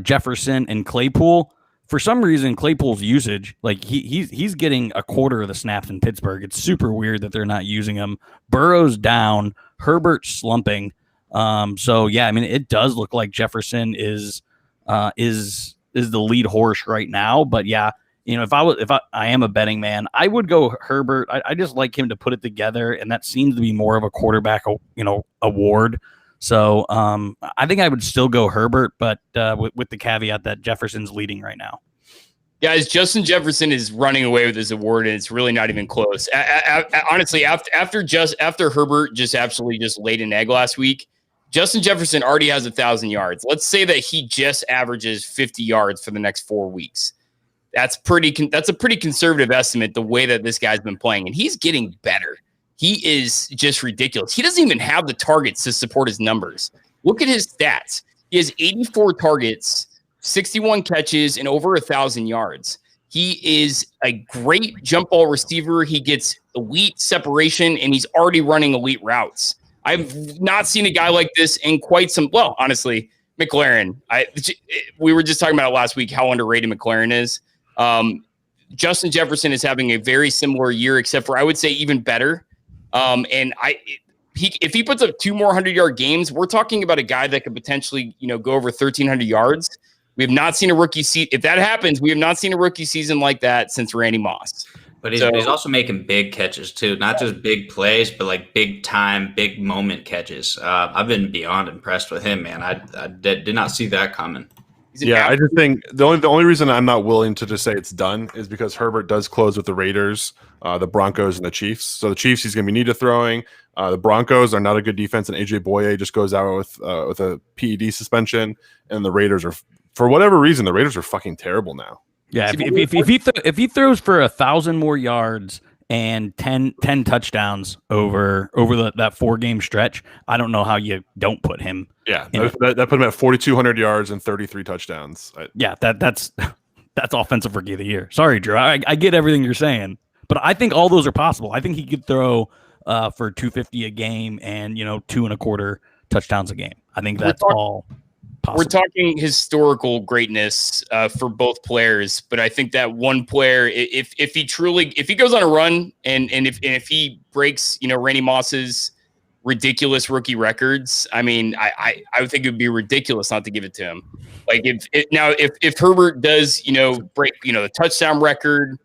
Jefferson, and Claypool. For some reason, Claypool's usage, like he's getting a quarter of the snaps in Pittsburgh. It's super weird that they're not using him. Burrow's down, Herbert's slumping. So yeah, I mean, it does look like Jefferson is the lead horse right now. But yeah, you know, if I am a betting man, I would go Herbert. I just like him to put it together, and that seems to be more of a quarterback, award. So I think I would still go Herbert, but with the caveat that Jefferson's leading right now.
Guys, Justin Jefferson is running away with this award, and it's really not even close. Honestly, after Herbert just absolutely just laid an egg last week, Justin Jefferson already has 1,000 yards. Let's say that he just averages 50 yards for the next 4 weeks. That's a pretty conservative estimate, the way that this guy's been playing, and he's getting better. He is just ridiculous. He doesn't even have the targets to support his numbers. Look at his stats. He has 84 targets, 61 catches, and over 1,000 yards. He is a great jump ball receiver. He gets elite separation, and he's already running elite routes. I've not seen a guy like this in quite some. Well, honestly, McLaren. We were just talking about it last week, how underrated McLaren is. Justin Jefferson is having a very similar year, except for I would say even better. If he puts up 2 more 100-yard games, we're talking about a guy that could potentially, go over 1,300 yards. We have not seen a rookie season. If that happens, we have not seen a rookie season like that since Randy Moss.
But he's also making big catches too, not just big plays, but like big time, big moment catches. I've been beyond impressed with him, man. I did not see that coming.
Yeah, I just think the only reason I'm not willing to just say it's done is because Herbert does close with the Raiders, the Broncos, and the Chiefs. So the Chiefs, he's going to be needed throwing. The Broncos are not a good defense, and AJ Boye just goes out with a PED suspension. And the Raiders are, for whatever reason, the Raiders are fucking terrible now.
Yeah, if he throws for 1,000 more yards and 10 touchdowns over that 4-game stretch, I don't know how you don't put him.
Yeah, that put him at 4,200 yards and 33 touchdowns.
Yeah, that's offensive rookie of the year. Sorry, Drew. I get everything you're saying, but I think all those are possible. I think he could throw for 250 a game and 2.25 touchdowns a game. I think that's all possible.
We're talking historical greatness for both players, but I think that one player, if he goes on a run and if he breaks Randy Moss's ridiculous rookie records, I mean, I would think it would be ridiculous not to give it to him. Like if Herbert does break the touchdown record,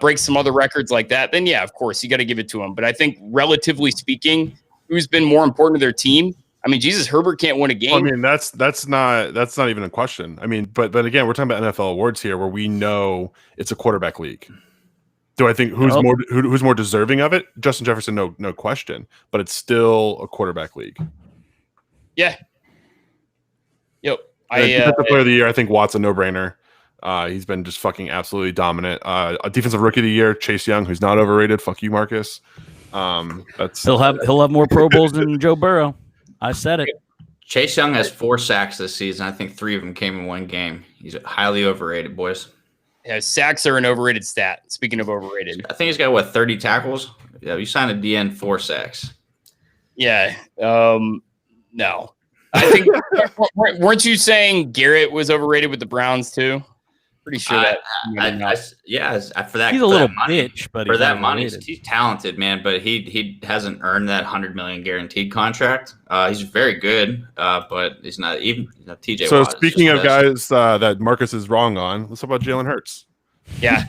break some other records like that, then yeah, of course you got to give it to him. But I think relatively speaking, who's been more important to their team? I mean, Jesus, Herbert can't win a game.
I mean, that's not even a question. I mean, but again, we're talking about NFL awards here, where we know it's a quarterback league. Do I think who's more deserving of it? Justin Jefferson, no question, but it's still a quarterback league.
Yeah. Yep.
Defensive player of the year, I think Watt's a no-brainer. He's been just fucking absolutely dominant. A defensive rookie of the year, Chase Young, who's not overrated. Fuck you, Marcus.
He'll have more Pro Bowls than Joe Burrow. I said it.
Chase Young has 4 sacks this season. I think 3 of them came in one game. He's highly overrated, boys.
Yeah, sacks are an overrated stat. Speaking of overrated,
I think he's got 30 tackles. Yeah, you signed a DN 4 sacks.
Yeah. No. I think weren't you saying Garrett was overrated with the Browns too? Pretty sure that.
For that,
he's a little bitch, but
for that money, he's talented, man. But he hasn't earned that $100 million guaranteed contract. He's very good, but he's not even TJ.
So speaking of guys that Marcus is wrong on, let's talk about Jalen Hurts.
Yeah.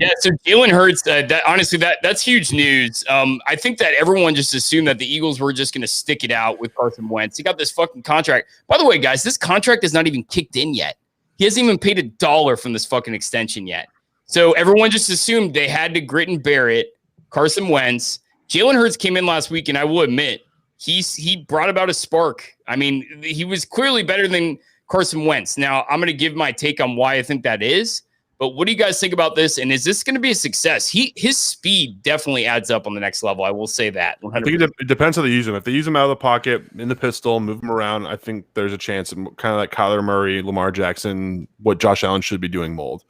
Yeah. So Jalen Hurts, honestly, that's huge news. I think that everyone just assumed that the Eagles were just going to stick it out with Carson Wentz. He got this fucking contract. By the way, guys, this contract is not even kicked in yet. He hasn't even paid $1 from this fucking extension yet. So everyone just assumed they had to grit and bear it. Carson Wentz. Jalen Hurts came in last week, and I will admit, he brought about a spark. I mean, he was clearly better than Carson Wentz. Now, I'm going to give my take on why I think that is. But what do you guys think about this? And is this going to be a success? His speed definitely adds up on the next level. I will say that. 100%.
I think it depends how they use him. If they use him out of the pocket, in the pistol, move him around, I think there's a chance. Kind of like Kyler Murray, Lamar Jackson, what Josh Allen should be doing mold.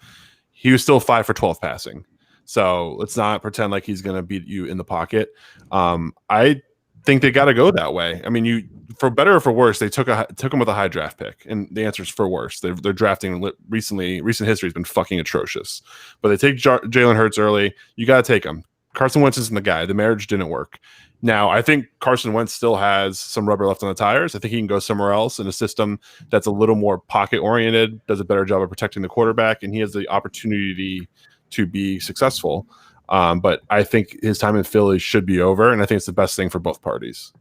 He was still 5 for 12 passing. So let's not pretend like he's going to beat you in the pocket. I think they got to go that way. I mean, for better or for worse, they took him with a high draft pick, and the answer is for worse. They're drafting recently. Recent history has been fucking atrocious. But they take Jalen Hurts early. You got to take him. Carson Wentz isn't the guy. The marriage didn't work. Now, I think Carson Wentz still has some rubber left on the tires. I think he can go somewhere else in a system that's a little more pocket oriented, does a better job of protecting the quarterback, and he has the opportunity to be successful. But I think his time in Philly should be over, and I think it's the best thing for both parties.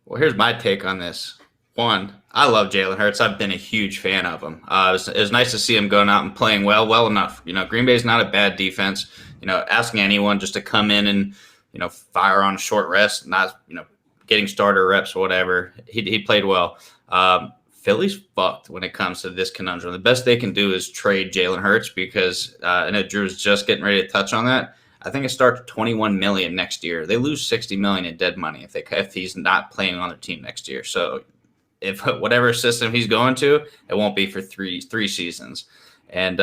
Well, here's my take on this. One, I love Jalen Hurts. I've been a huge fan of him. It was nice to see him going out and playing well enough. Green Bay's not a bad defense. Asking anyone just to come in and, fire on a short rest, not, getting starter reps or whatever. He played well. Philly's fucked when it comes to this conundrum. The best they can do is trade Jalen Hurts because I know Drew's just getting ready to touch on that. I think it starts at $21 million next year. They lose $60 million in dead money if he's not playing on their team next year. So if whatever system he's going to, it won't be for three seasons. And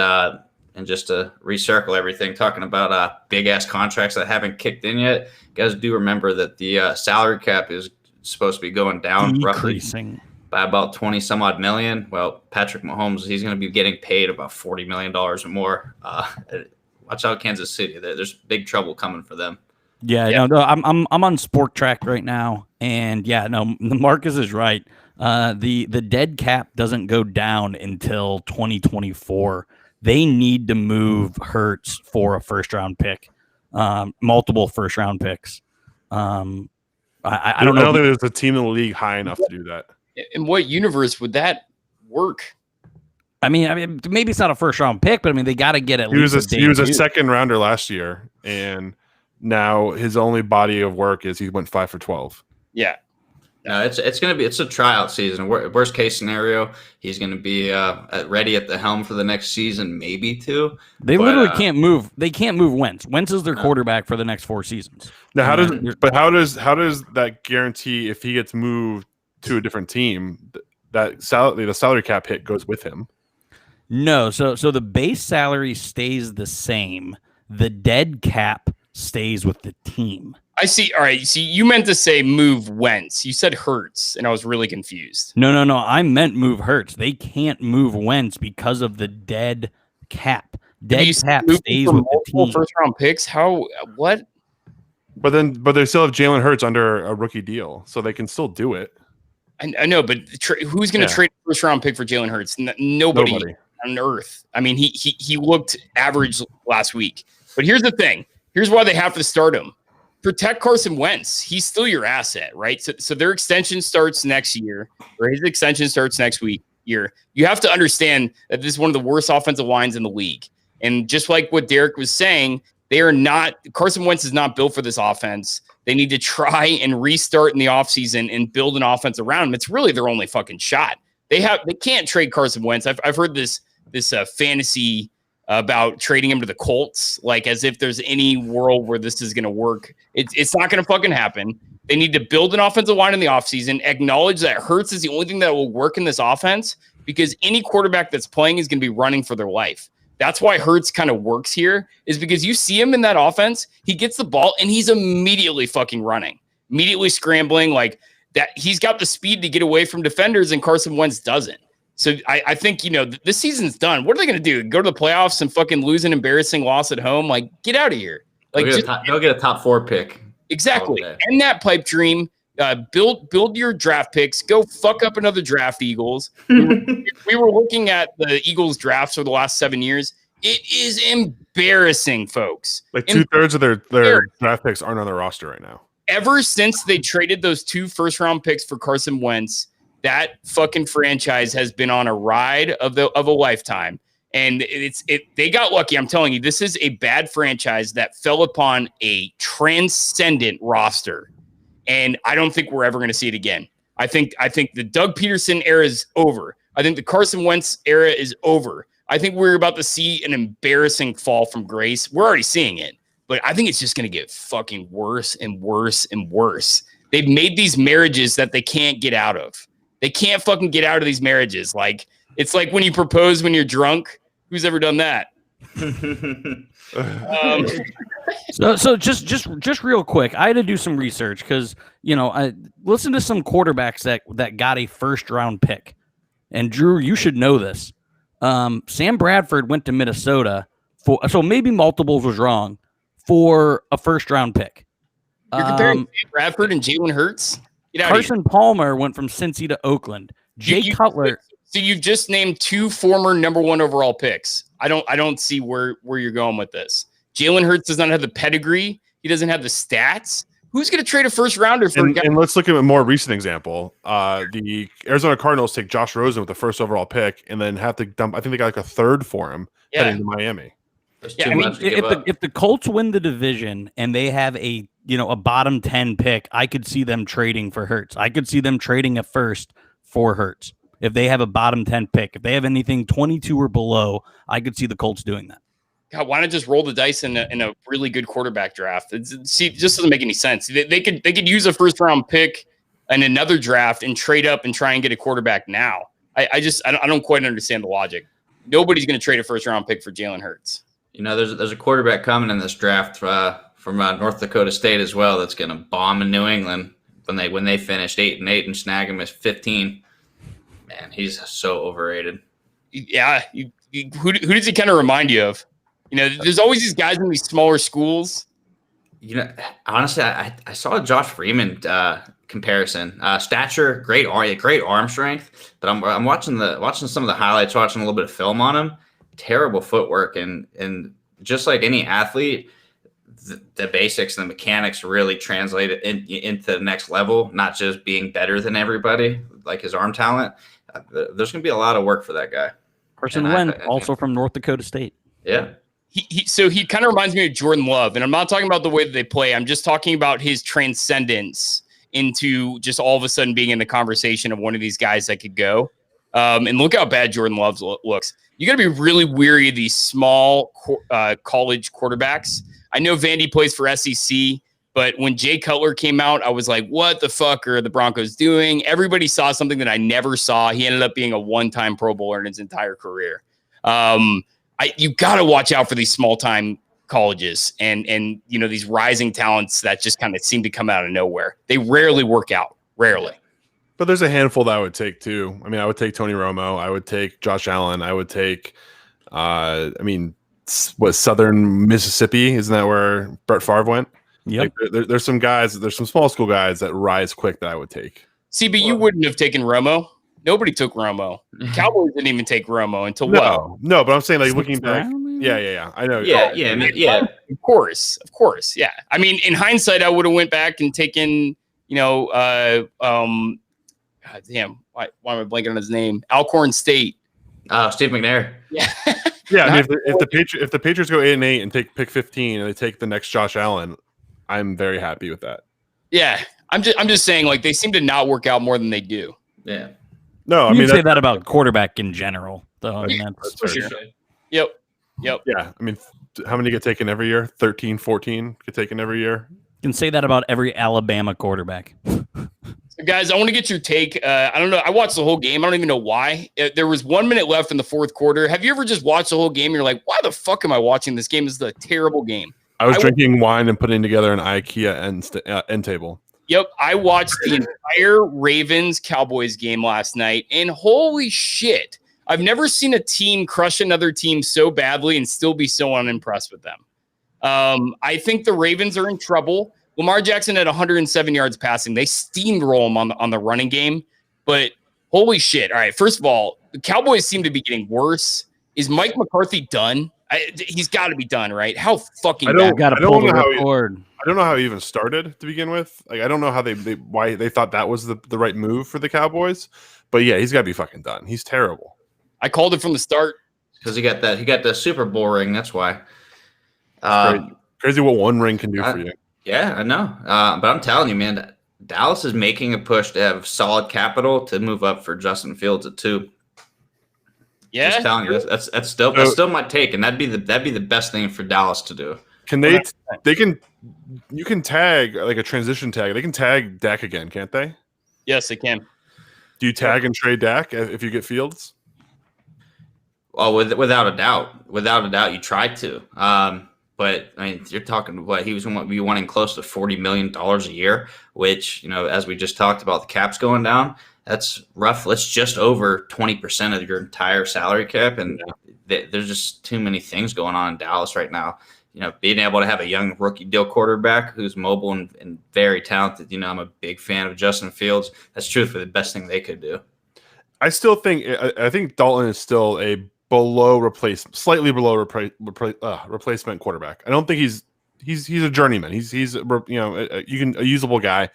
just to recircle everything, talking about big ass contracts that haven't kicked in yet, you guys do remember that the salary cap is supposed to be going down
decreasing
by about 20 some odd million. Well, Patrick Mahomes, he's going to be getting paid about $40 million or more. Watch out, Kansas City. There's big trouble coming for them.
Yeah. No, I'm on Sport Track right now, and Marcus is right. The dead cap doesn't go down until 2024. They need to move Hurts for a first round pick, multiple first round picks. I don't know.
I don't think there's a team in the league high enough to do that.
In what universe would that work?
I mean, maybe it's not a first round pick, but they got to get at least.
He was a second rounder last year, and now his only body of work is he went 5 for 12.
Yeah.
No, it's a tryout season. Worst case scenario, he's going to be ready at the helm for the next season, maybe two.
They literally can't move. They can't move Wentz. Wentz is their quarterback for the next 4 seasons.
Now, how does that guarantee if he gets moved to a different team that the salary cap hit goes with him?
No, so the base salary stays the same. The dead cap stays with the team.
I see. All right. See, you meant to say move Wentz. You said Hurts, and I was really confused.
No. I meant move Hurts. They can't move Wentz because of the dead cap. Dead cap stays with the team.
First round picks. How? What?
But they still have Jalen Hurts under a rookie deal, so they can still do it.
I know, but who's going to trade a first round pick for Jalen Hurts? Nobody on earth. I mean, he looked average last week. But here's the thing. Here's why they have to start him. Protect Carson Wentz. He's still your asset, right? So their extension starts next year, or his extension starts next year. You have to understand that this is one of the worst offensive lines in the league. And just like what Derek was saying, Carson Wentz is not built for this offense. They need to try and restart in the offseason and build an offense around him. It's really their only fucking shot. They can't trade Carson Wentz. I've heard this fantasy about trading him to the Colts, like as if there's any world where this is going to work. It's not going to fucking happen. They need to build an offensive line in the offseason, acknowledge that Hurts is the only thing that will work in this offense because any quarterback that's playing is going to be running for their life. That's why Hurts kind of works here, is because you see him in that offense, he gets the ball and he's immediately fucking running, immediately scrambling like that. He's got the speed to get away from defenders and Carson Wentz doesn't. So I think, this season's done. What are they going to do? Go to the playoffs and fucking lose an embarrassing loss at home? Like, get out of here. Like,
go get a top 4 pick.
Exactly. End that pipe dream. Build your draft picks. Go fuck up another draft, Eagles. We were looking at the Eagles drafts for the last 7 years. It is embarrassing, folks.
Like 2/3 of their draft picks aren't on their roster right now. Ever
since they traded those 2 first-round picks for Carson Wentz, that fucking franchise has been on a ride of a lifetime. And they got lucky. I'm telling you, this is a bad franchise that fell upon a transcendent roster. and I don't think we're ever going to see it again. I think the Doug Peterson era is over. I think the Carson Wentz era is over. I think we're about to see an embarrassing fall from grace. We're already seeing it, but I think it's just going to get fucking worse and worse and worse. They've made these marriages that they can't get out of. They can't fucking get out of these marriages. Like, it's like when you propose when you're drunk. Who's ever done that?
So just real quick, I had to do some research because I listened to some quarterbacks that got a first round pick, and Drew, you should know this. Sam Bradford went to Minnesota so maybe multiples was wrong for a first round pick.
You're comparing Sam Bradford and Jalen Hurts.
Carson Palmer went from Cincy to Oakland. Jay Cutler.
So you've just named 2 former number 1 overall picks. I don't see where you're going with this. Jalen Hurts does not have the pedigree. He doesn't have the stats. Who's going to trade a first rounder for?
And let's look at a more recent example. The Arizona Cardinals take Josh Rosen with the first overall pick, and then have to dump. I think they got like a third for him heading to Miami.
Yeah, I mean, if the Colts win the division and they have a bottom 10 pick, I could see them trading for Hurts. I could see them trading a first for Hurts. If they have a bottom 10 pick, if they have anything 22 or below, I could see the Colts doing that.
God, why not just roll the dice in a really good quarterback draft? It just doesn't make any sense. They could use a first round pick in another draft and trade up and try and get a quarterback now. I don't quite understand the logic. Nobody's going to trade a first round pick for Jalen Hurts.
There's a quarterback coming in this draft from North Dakota State as well that's going to bomb in New England when they finished 8-8 and snag him as 15. Man, he's so overrated.
Yeah, who does he kind of remind you of? There's always these guys in these smaller schools.
Honestly, I saw a Josh Freeman comparison. Stature, great arm strength, but I'm watching some of the highlights, watching a little bit of film on him. Terrible footwork, and just like any athlete, the basics and the mechanics really translate it into the next level. Not just being better than everybody, like his arm talent. There's going to be a lot of work for that guy.
Carson Wentz, also from North Dakota State.
Yeah.
He kind of reminds me of Jordan Love, and I'm not talking about the way that they play. I'm just talking about his transcendence into just all of a sudden being in the conversation of one of these guys that could go. And look how bad Jordan Love looks. You got to be really weary of these small college quarterbacks. I know Vandy plays for SEC, but when Jay Cutler came out, I was like, what the fuck are the Broncos doing? Everybody saw something that I never saw. He ended up being a one-time Pro Bowler in his entire career. You got to watch out for these small-time colleges and these rising talents that just kind of seem to come out of nowhere. They rarely work out. Rarely.
But there's a handful that I would take too. I mean, I would take Tony Romo. I would take Josh Allen. I would take, Southern Mississippi? Isn't that where Brett Favre went?
Yeah.
Like, there's some guys. There's some small school guys that rise quick that I would take.
See, but you wouldn't have taken Romo. Nobody took Romo. Cowboys didn't even take Romo until what?
No, but I'm saying like looking back. Yeah. I know.
Yeah.
Of course. Yeah. I mean, in hindsight, I would have went back and taken, God damn, why am I blanking on his name? Alcorn State.
Steve McNair.
Yeah.
Yeah, I mean, if the Patriots go 8-8 and take pick 15 and they take the next Josh Allen, I'm very happy with that.
Yeah, I'm just saying, like, they seem to not work out more than they do.
Yeah.
No, I
you
mean
say that about quarterback in general, though. I mean,
that's for sure. Yep.
Yeah, I mean, how many get taken every year? 13, 14 get taken every year.
You can say that about every Alabama quarterback.
So guys, I want to get your take. I don't know. I watched the whole game. I don't even know why. There was 1 minute left in the fourth quarter. Have you ever just watched the whole game? And you're like, why the fuck am I watching this game? This is a terrible game.
I was drinking wine and putting together an IKEA end table.
Yep. I watched the entire Ravens-Cowboys game last night, and holy shit, I've never seen a team crush another team so badly and still be so unimpressed with them. I think the Ravens are in trouble. Lamar Jackson had 107 yards passing. They steamroll him on the running game, but holy shit. All right, first of all, the Cowboys seem to be getting worse. Is Mike McCarthy done? He's got to be done, right? How fucking bad?
Got to pull the record.
I don't know how he even started to begin with. Like, I don't know how why they thought that was the right move for the Cowboys. But yeah, he's got to be fucking done. He's terrible.
I called it from the start
because he got the Super Bowl ring. That's why.
Crazy what one ring can do for you.
Yeah, I know. But I'm telling you, man, Dallas is making a push to have solid capital to move up for Justin Fields at 2.
Yeah,
Just telling you, that's still my take, and that'd be the best thing for Dallas to do.
Can you can tag like a transition tag. They can tag Dak again, can't they?
Yes, they can.
Do you tag and trade Dak if you get Fields?
Well, without a doubt, you tried to. But I mean, you're talking what he was going to be wanting close to $40 million a year, which, as we just talked about, the cap's going down. That's rough. That's just over 20% of your entire salary cap, and there's just too many things going on in Dallas right now. Being able to have a young rookie deal quarterback who's mobile and very talented. I'm a big fan of Justin Fields. That's truthfully the best thing they could do.
I think Dalton is still a slightly below replacement quarterback. I don't think he's a journeyman. He's a usable guy.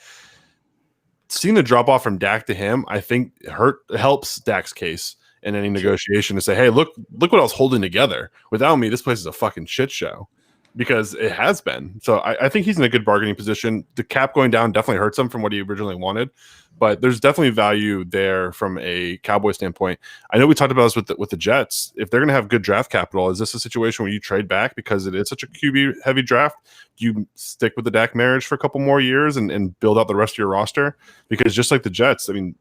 Seeing the drop off from Dak to him, I think helps Dak's case in any negotiation to say, hey, look what I was holding together. Without me, this place is a fucking shit show, because it has been. So I think he's in a good bargaining position. The cap going down definitely hurts him from what he originally wanted, but there's definitely value there from a Cowboy standpoint. I know we talked about this with the Jets. If they're going to have good draft capital, is this a situation where you trade back because it is such a QB heavy draft? Do you stick with the Dak marriage for a couple more years and build out the rest of your roster? Because just like the Jets, I mean,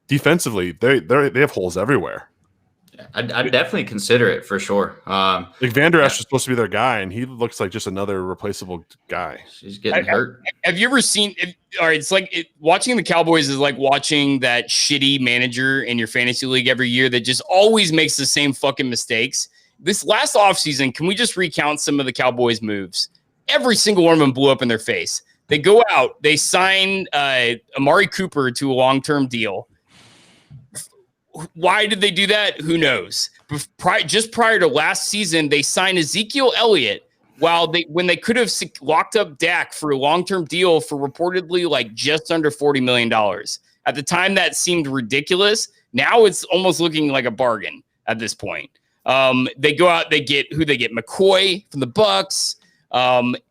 defensively, they have holes everywhere.
I'd definitely consider it for sure.
Like Vander Esch is supposed to be their guy, and he looks like just another replaceable guy.
He's getting hurt.
Have you ever seen? All right, it's like watching the Cowboys is like watching that shitty manager in your fantasy league every year that just always makes the same fucking mistakes. This last offseason, can we just recount some of the Cowboys' moves? Every single one of them blew up in their face. They go out, they sign Amari Cooper to a long-term deal. Why did they do that? Who knows? Just prior to last season, they signed Ezekiel Elliott when they could have locked up Dak for a long-term deal for reportedly like just under $40 million. At the time, that seemed ridiculous. Now it's almost looking like a bargain at this point. They go out, they get McCoy from the Bucks.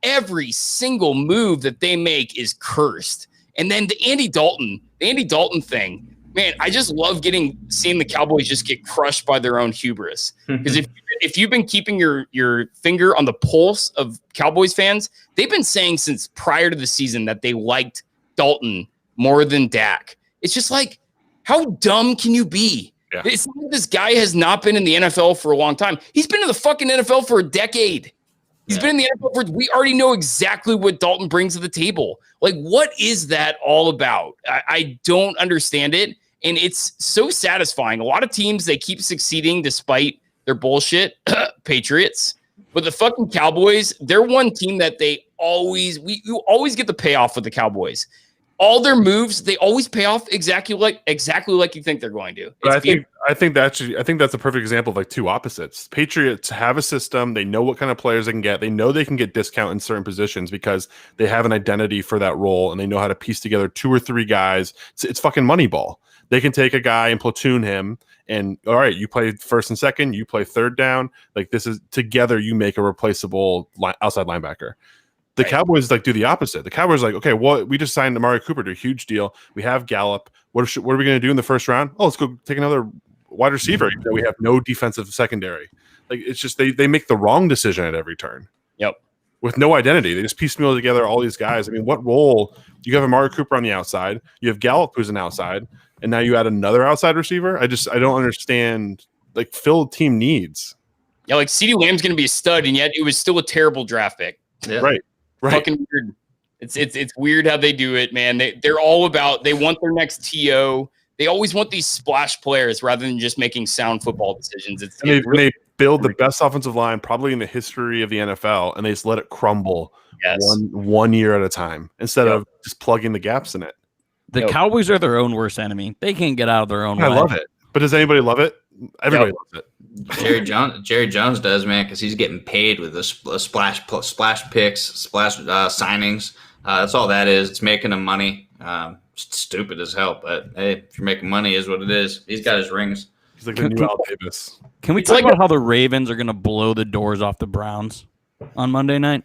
Every single move that they make is cursed. And then the Andy Dalton thing. Man, I just love seeing the Cowboys just get crushed by their own hubris. Because if you've been keeping your finger on the pulse of Cowboys fans, they've been saying since prior to the season that they liked Dalton more than Dak. It's just like, how dumb can you be? Yeah. It's like this guy has not been in the NFL for a long time. He's been in the fucking NFL for a decade. He's been in the NFL we already know exactly what Dalton brings to the table. Like, what is that all about? I don't understand it. And it's so satisfying. A lot of teams, they keep succeeding despite their bullshit. Patriots. But the fucking Cowboys, they're one team that you always get the payoff with the Cowboys. All their moves, they always pay off exactly like you think they're going to.
But I think that's a perfect example of like two opposites. Patriots have a system. They know what kind of players they can get. They know they can get discount in certain positions because they have an identity for that role, and they know how to piece together 2 or 3 guys. It's fucking Moneyball. They can take a guy and platoon him, and all right, you play first and second, you play third down. Like, this is together, you make a replaceable outside linebacker. The Cowboys do the opposite. The Cowboys okay, well, we just signed Amari Cooper to a huge deal. We have Gallup. What are we going to do in the first round? Oh, let's go take another wide receiver. We have no defensive secondary. Like, it's just they make the wrong decision at every turn.
Yep. With
no identity. They just piecemeal together all these guys. I mean, what role? You have Amari Cooper on the outside. You have Gallup, who's an outside. And now you add another outside receiver. I don't understand. Like, fill team needs.
Yeah, like CeeDee Lamb's going to be a stud, and yet it was still a terrible draft pick.
Yeah.
Right.
Fucking weird. It's weird how they do it, man. They're all about, they want their next TO. They always want these splash players rather than just making sound football decisions.
They build the best offensive line probably in the history of the NFL, and they just let it crumble one year at a time instead of just plugging the gaps in it.
The Cowboys are their own worst enemy. They can't get out of their own way.
I love it. But does anybody love it? Everybody loves it.
Jerry Jones does, man, because he's getting paid with the splash picks, splash signings. That's all that is. It's making him money. Stupid as hell, but hey, if you're making money, is what it is. He's got his rings.
He's like the new Al Davis.
Can we talk about how the Ravens are going to blow the doors off the Browns on Monday night?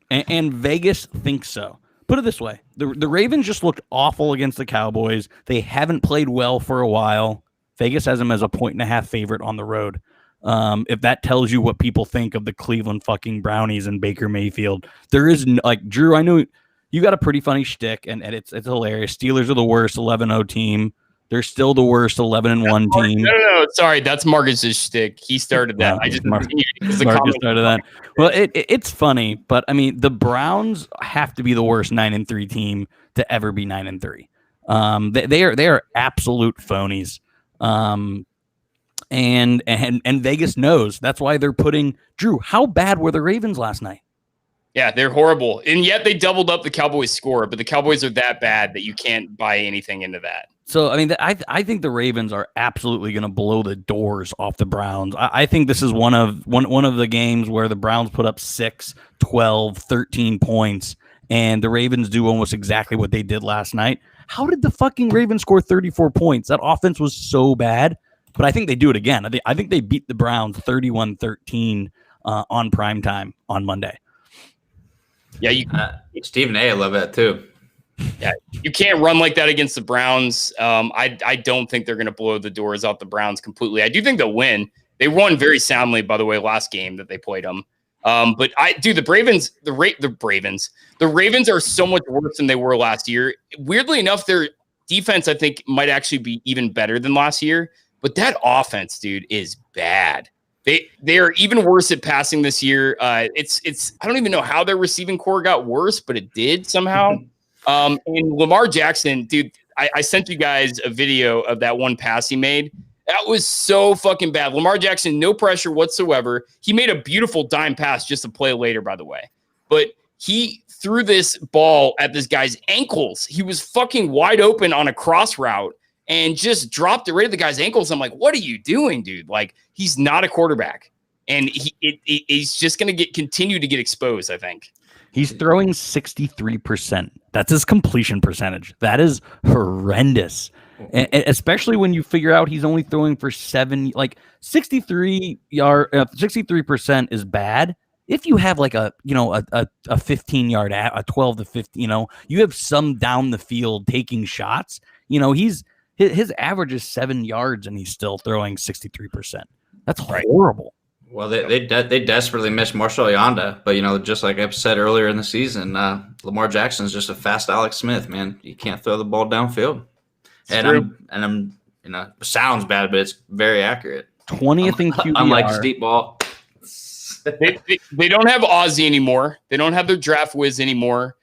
And Vegas thinks so. put it this way. The Ravens just looked awful against the Cowboys. They haven't played well for a while. Vegas has them as a 1.5 favorite on the road. If that tells you what people think of the Cleveland fucking Brownies and Baker Mayfield, there is like Drew. I know you got a pretty funny shtick, and it's hilarious. Steelers are the worst 11-0 team. They're still the worst 11-1 team.
No. Sorry, that's Marcus's shtick. He started that.
Well,
I just
Marcus
Marcus
started that. Well, it's funny, but I mean, the Browns have to be the worst 9-3 team to ever be 9-3. They are absolute phonies. And Vegas knows. That's why they're putting Drew. How bad were the Ravens last night?
Yeah, they're horrible. And yet they doubled up the Cowboys score, but the Cowboys are that bad that you can't buy anything into that.
So, I mean, I think the Ravens are absolutely going to blow the doors off the Browns. I think this is one of the games where the Browns put up 6, 12, 13 points, and the Ravens do almost exactly what they did last night. How did the fucking Ravens score 34 points? That offense was so bad, but I think they do it again. I think they beat the Browns 31-13 on primetime on Monday.
Yeah,
Stephen A. I love that too.
Yeah, you can't run like that against the Browns. I don't think they're going to blow the doors off the Browns completely. I do think they'll win. They won very soundly, by the way, last game that they played them. But the Ravens are so much worse than they were last year. Weirdly enough, their defense, I think, might actually be even better than last year. But that offense, dude, is bad. They are even worse at passing this year. It's I don't even know how their receiving core got worse, but it did somehow. And Lamar Jackson, dude, I sent you guys a video of that one pass he made. That was so fucking bad. Lamar Jackson, no pressure whatsoever. He made a beautiful dime pass just a play later, by the way. But he threw this ball at this guy's ankles. He was fucking wide open on a cross route and just dropped it right at the guy's ankles. I'm like, what are you doing, dude? Like, he's not a quarterback. And he's just going to continue to get exposed, I think.
He's throwing 63%. That's his completion percentage. That is horrendous. And especially when you figure out he's only throwing for 63% is bad. If you have like a 15-yard, a 12 to 15, you have some down the field taking shots. His average is 7 yards and he's still throwing 63%. That's horrible.
Well, they desperately miss Marshall Yanda, but just like I said earlier in the season, Lamar Jackson's just a fast Alex Smith, man. You can't throw the ball downfield. I'm sounds bad, but it's very accurate.
20th in QBR.
Unlike deep ball.
They don't have Ozzie anymore. They don't have their draft whiz anymore.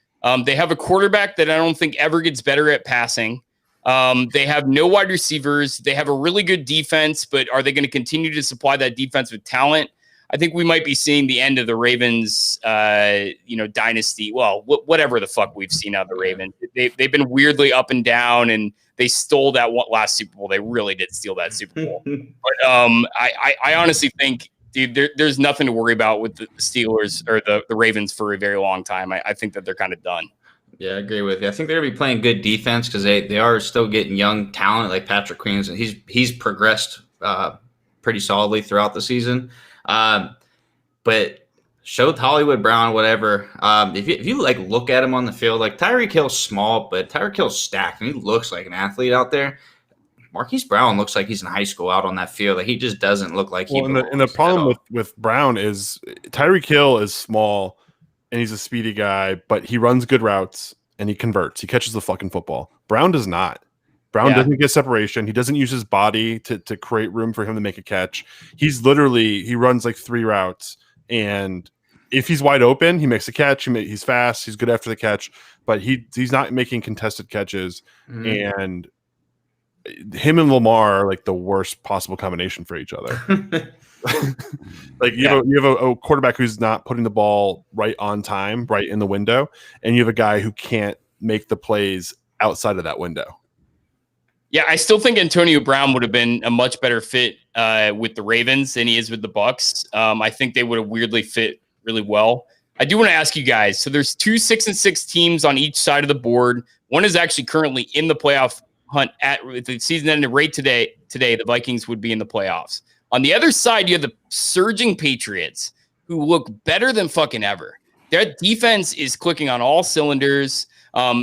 They have a quarterback that I don't think ever gets better at passing. They have no wide receivers. They have a really good defense, but are they going to continue to supply that defense with talent? I think we might be seeing the end of the Ravens, dynasty. Well, whatever the fuck we've seen out of the Ravens. They've been weirdly up and down, and they stole that last Super Bowl. They really did steal that Super Bowl. But I honestly think, dude, there's nothing to worry about with the Steelers or the Ravens for a very long time. I think that they're kind of done.
Yeah, I agree with you. I think they're going to be playing good defense because they are still getting young talent like Patrick Queens, and he's progressed pretty solidly throughout the season. But showed Hollywood Brown, whatever. If you look at him on the field, like Tyreek Hill's small, but Tyreek Hill's stacked, and he looks like an athlete out there. Marquise Brown looks like he's in high school out on that field. Like, he just doesn't look like he belongs.
And the problem with Brown is Tyreek Hill is small. And he's a speedy guy, but he runs good routes and he converts. He catches the fucking football. Brown does not. Brown doesn't get separation. He doesn't use his body to create room for him to make a catch. He runs like 3 routes. And if he's wide open, he makes a catch. He's fast. He's good after the catch, but he's not making contested catches. Mm-hmm. And him and Lamar are like the worst possible combination for each other. Like you have a quarterback who's not putting the ball right on time, right in the window, and you have a guy who can't make the plays outside of that window.
Yeah, I still think Antonio Brown would have been a much better fit with the Ravens than he is with the Bucs. I think they would have weirdly fit really well. I do want to ask you guys. So there's 2 6-6 teams on each side of the board. One is actually currently in the playoff hunt if the season ended right today. The Vikings would be in the playoffs. On the other side, you have the surging Patriots who look better than fucking ever. Their defense is clicking on all cylinders.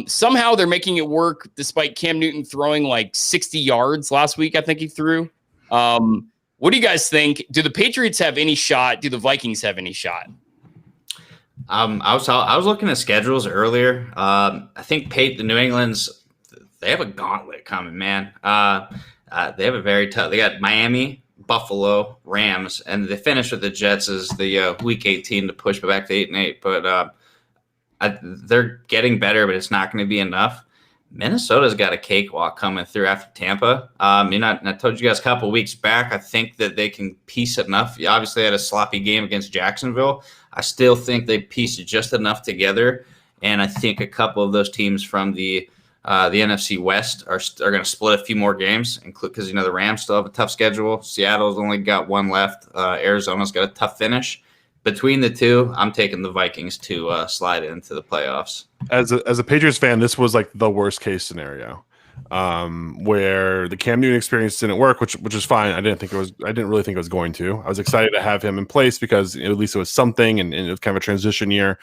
Somehow they're making it work despite Cam Newton throwing like 60 yards last week. I think he threw. What do you guys think? Do the Patriots have any shot? Do the Vikings have any shot?
I was looking at schedules earlier. I think the New England's they have a gauntlet coming, man. They have a very tough. They got Miami, Buffalo, Rams, and they finish with the Jets as the Week 18 to push back to 8-8. But they're getting better, but it's not going to be enough. Minnesota's got a cakewalk coming through after Tampa. I told you guys a couple weeks back, I think that they can piece enough. You obviously had a sloppy game against Jacksonville. I still think they pieced just enough together, and I think a couple of those teams from the NFC West are going to split a few more games, because the Rams still have a tough schedule. Seattle's only got one left. Arizona's got a tough finish. Between the two, I'm taking the Vikings to slide into the playoffs.
As a Patriots fan, this was like the worst case scenario, where the Cam Newton experience didn't work, which is fine. I didn't really think it was going to. I was excited to have him in place because at least it was something, and it was kind of a transition year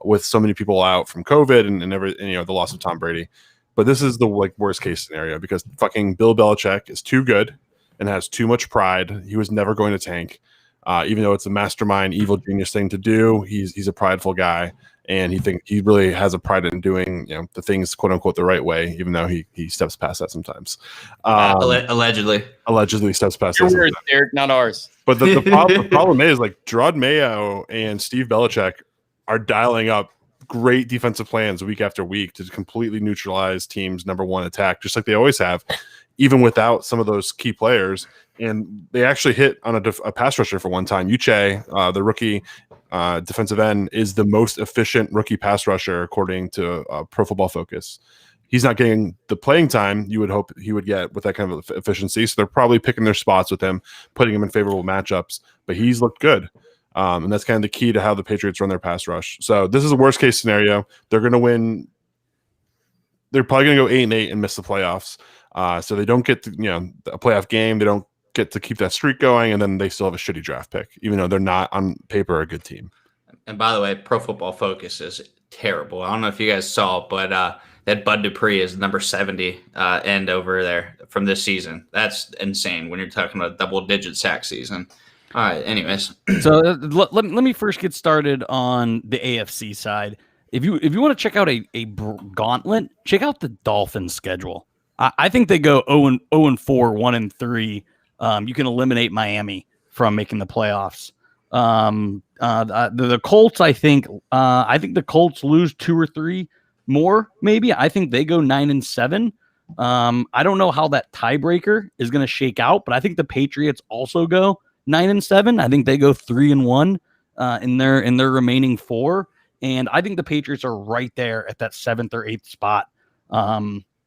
with so many people out from COVID and the loss of Tom Brady. But this is the worst case scenario because fucking Bill Belichick is too good and has too much pride. He was never going to tank. Even though it's a mastermind, evil genius thing to do, he's a prideful guy, and he really has a pride in doing the things quote unquote the right way, even though he steps past that sometimes.
Allegedly
steps past
Your
that.
words, Derek, not ours.
But the problem is Gerard Mayo and Steve Belichick are dialing up great defensive plans week after week to completely neutralize teams' number one attack, just like they always have, even without some of those key players. And they actually hit on a pass rusher for one time. Uche, the rookie defensive end, is the most efficient rookie pass rusher according to Pro Football Focus. He's not getting the playing time you would hope he would get with that kind of efficiency. So they're probably picking their spots with him, putting him in favorable matchups. But he's looked good. And that's kind of the key to how the Patriots run their pass rush. So this is a worst case scenario. They're going to win. They're probably going to go 8-8 and miss the playoffs. So they don't get to, a playoff game. They don't get to keep that streak going, and then they still have a shitty draft pick, even though they're not on paper a good team.
And by the way, Pro Football Focus is terrible. I don't know if you guys saw, but that Bud Dupree is number 70 end over there from this season. That's insane when you're talking about double-digit sack season. All right, anyways.
So let me first get started on the AFC side. If you want to check out a gauntlet, check out the Dolphins' schedule. I think they go 0-4, 1-3. You can eliminate Miami from making the playoffs. The Colts, I think the Colts lose 2 or 3 more, maybe. I think they go 9-7. I don't know how that tiebreaker is going to shake out, but I think the Patriots also go 9-7. I think they go 3-1 in their remaining 4, and I think the Patriots are right there at that 7th or 8th spot.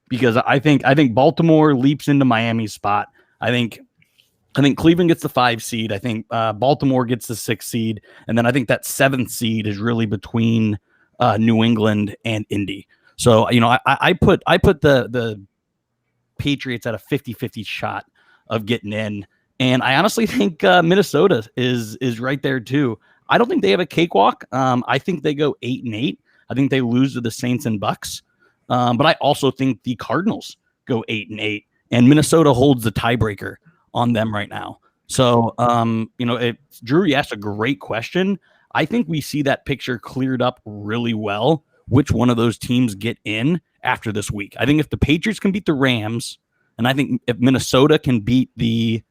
Because I think Baltimore leaps into Miami's spot. I think Cleveland gets the 5 seed. I think Baltimore gets the 6 seed, and then I think that 7th seed is really between New England and Indy. So I put the Patriots at a 50-50 shot of getting in, and I honestly think Minnesota is right there too. I don't think they have a cakewalk. I think they go 8-8. I think they lose to the Saints and Bucks. But I also think the Cardinals go 8-8, and Minnesota holds the tiebreaker on them right now. So, Drew, you asked a great question. I think we see that picture cleared up really well. Which one of those teams get in after this week? I think if the Patriots can beat the Rams, and I think if Minnesota can beat the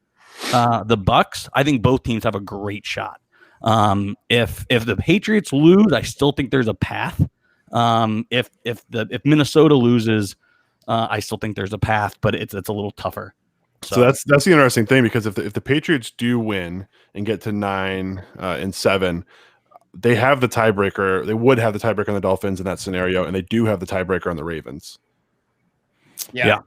Bucks, I think both teams have a great shot. If the Patriots lose, I still think there's a path. If Minnesota loses, I still think there's a path, but it's a little tougher.
So that's the interesting thing, because if the Patriots do win and get to 9-7, they have the tiebreaker. They would have the tiebreaker on the Dolphins in that scenario, and they do have the tiebreaker on the Ravens.
Yeah.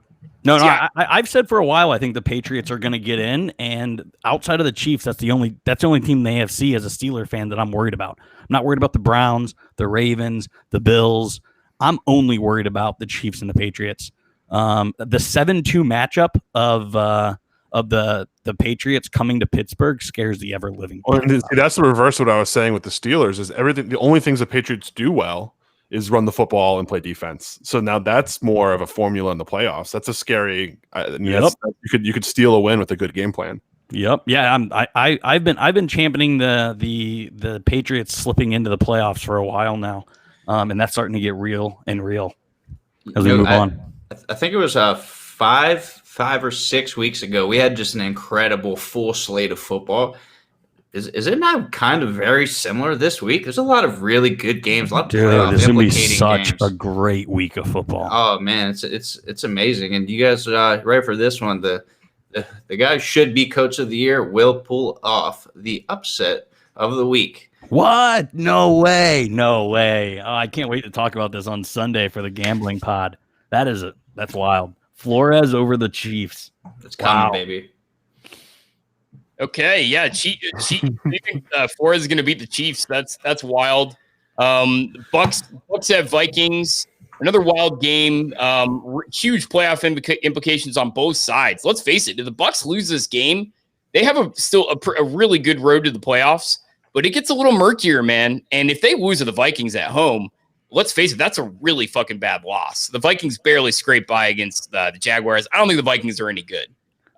No, I've said for a while I think the Patriots are going to get in, and outside of the Chiefs, that's the only team in the AFC as a Steeler fan that I'm worried about. I'm not worried about the Browns, the Ravens, the Bills. I'm only worried about the Chiefs and the Patriots. The 7-2 matchup of the Patriots coming to Pittsburgh scares the ever living.
Well, and that's the reverse of what I was saying with the Steelers. Is everything the only things the Patriots do well is run the football and play defense. So now that's more of a formula in the playoffs. That's a scary. You could steal a win with a good game plan.
Yep. Yeah. I've been championing the Patriots slipping into the playoffs for a while now, and that's starting to get real as we move on.
I think it was 5 or 6 weeks ago. We had just an incredible full slate of football. Is it not kind of very similar this week? There's a lot of really good games. A lot of
this is gonna be such a great week of football.
Oh man, it's amazing. And you guys are ready for this one? The guy who should be coach of the year will pull off the upset of the week.
What? No way. Oh, I can't wait to talk about this on Sunday for the gambling pod. That's wild. Flores over the Chiefs.
It's coming, baby.
Okay, yeah, you think Flores is going to beat the Chiefs? That's wild. Bucks have Vikings. Another wild game. Huge playoff implications on both sides. Let's face it. If the Bucks lose this game, they have still a really good road to the playoffs. But it gets a little murkier, man. And if they lose to the Vikings at home, let's face it, that's a really fucking bad loss. The Vikings barely scraped by against the Jaguars. I don't think the Vikings are any good.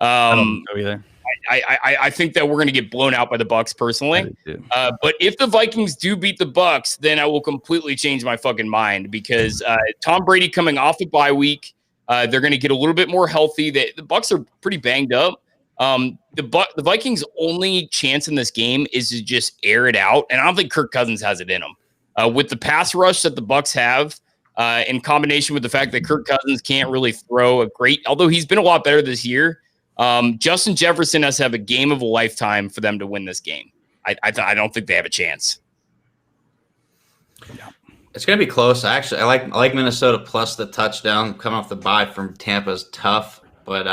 I don't know either.
I think that we're going to get blown out by the Bucks personally. But if the Vikings do beat the Bucks, then I will completely change my fucking mind because Tom Brady coming off a bye week, they're going to get a little bit more healthy. The Bucks are pretty banged up. The Vikings' only chance in this game is to just air it out, and I don't think Kirk Cousins has it in him. With the pass rush that the Bucks have, in combination with the fact that Kirk Cousins can't really throw a great, although he's been a lot better this year. Justin Jefferson has to have a game of a lifetime for them to win this game. I don't think they have a chance.
Yeah. It's going to be close. I like Minnesota plus the touchdown coming off the bye from Tampa is tough, but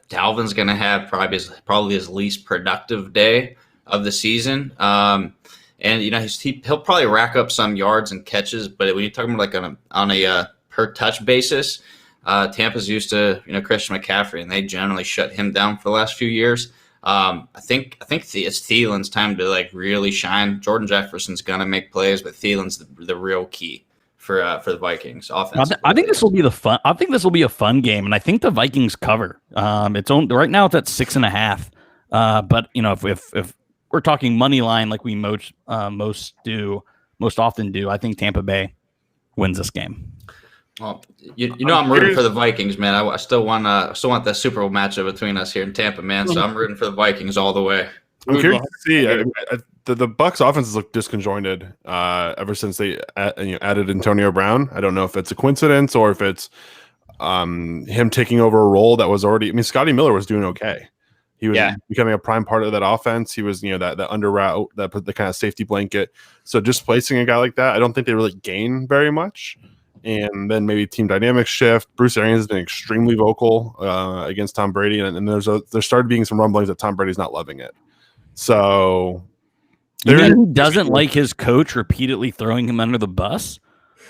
Dalvin's going to have probably his least productive day of the season. And he'll probably rack up some yards and catches, but when you're talking about like on a per touch basis, Tampa's used to Christian McCaffrey, and they generally shut him down for the last few years. I think it's Thielen's time to like really shine. Jordan Jefferson's gonna make plays, but Thielen's the real key for the Vikings offense.
I think this will be I think this will be a fun game, and I think the Vikings cover. Right now it's at 6.5. But if we're talking money line like we most often do, I think Tampa Bay wins this game.
Well, I'm rooting for the Vikings, man. I still want that Super Bowl matchup between us here in Tampa, man. So I'm rooting for the Vikings all the way.
I'm curious to see. The Bucks offenses look disconjointed ever since they added Antonio Brown. I don't know if it's a coincidence or if it's him taking over a role that was already. I mean, Scotty Miller was doing okay. He was becoming a prime part of that offense. He was, that under route, the kind of safety blanket. So just placing a guy like that, I don't think they really gain very much. And then maybe team dynamics shift. Bruce Arians has been extremely vocal against Tom Brady, and there started being some rumblings that Tom Brady's not loving it. So
he doesn't like his coach repeatedly throwing him under the bus.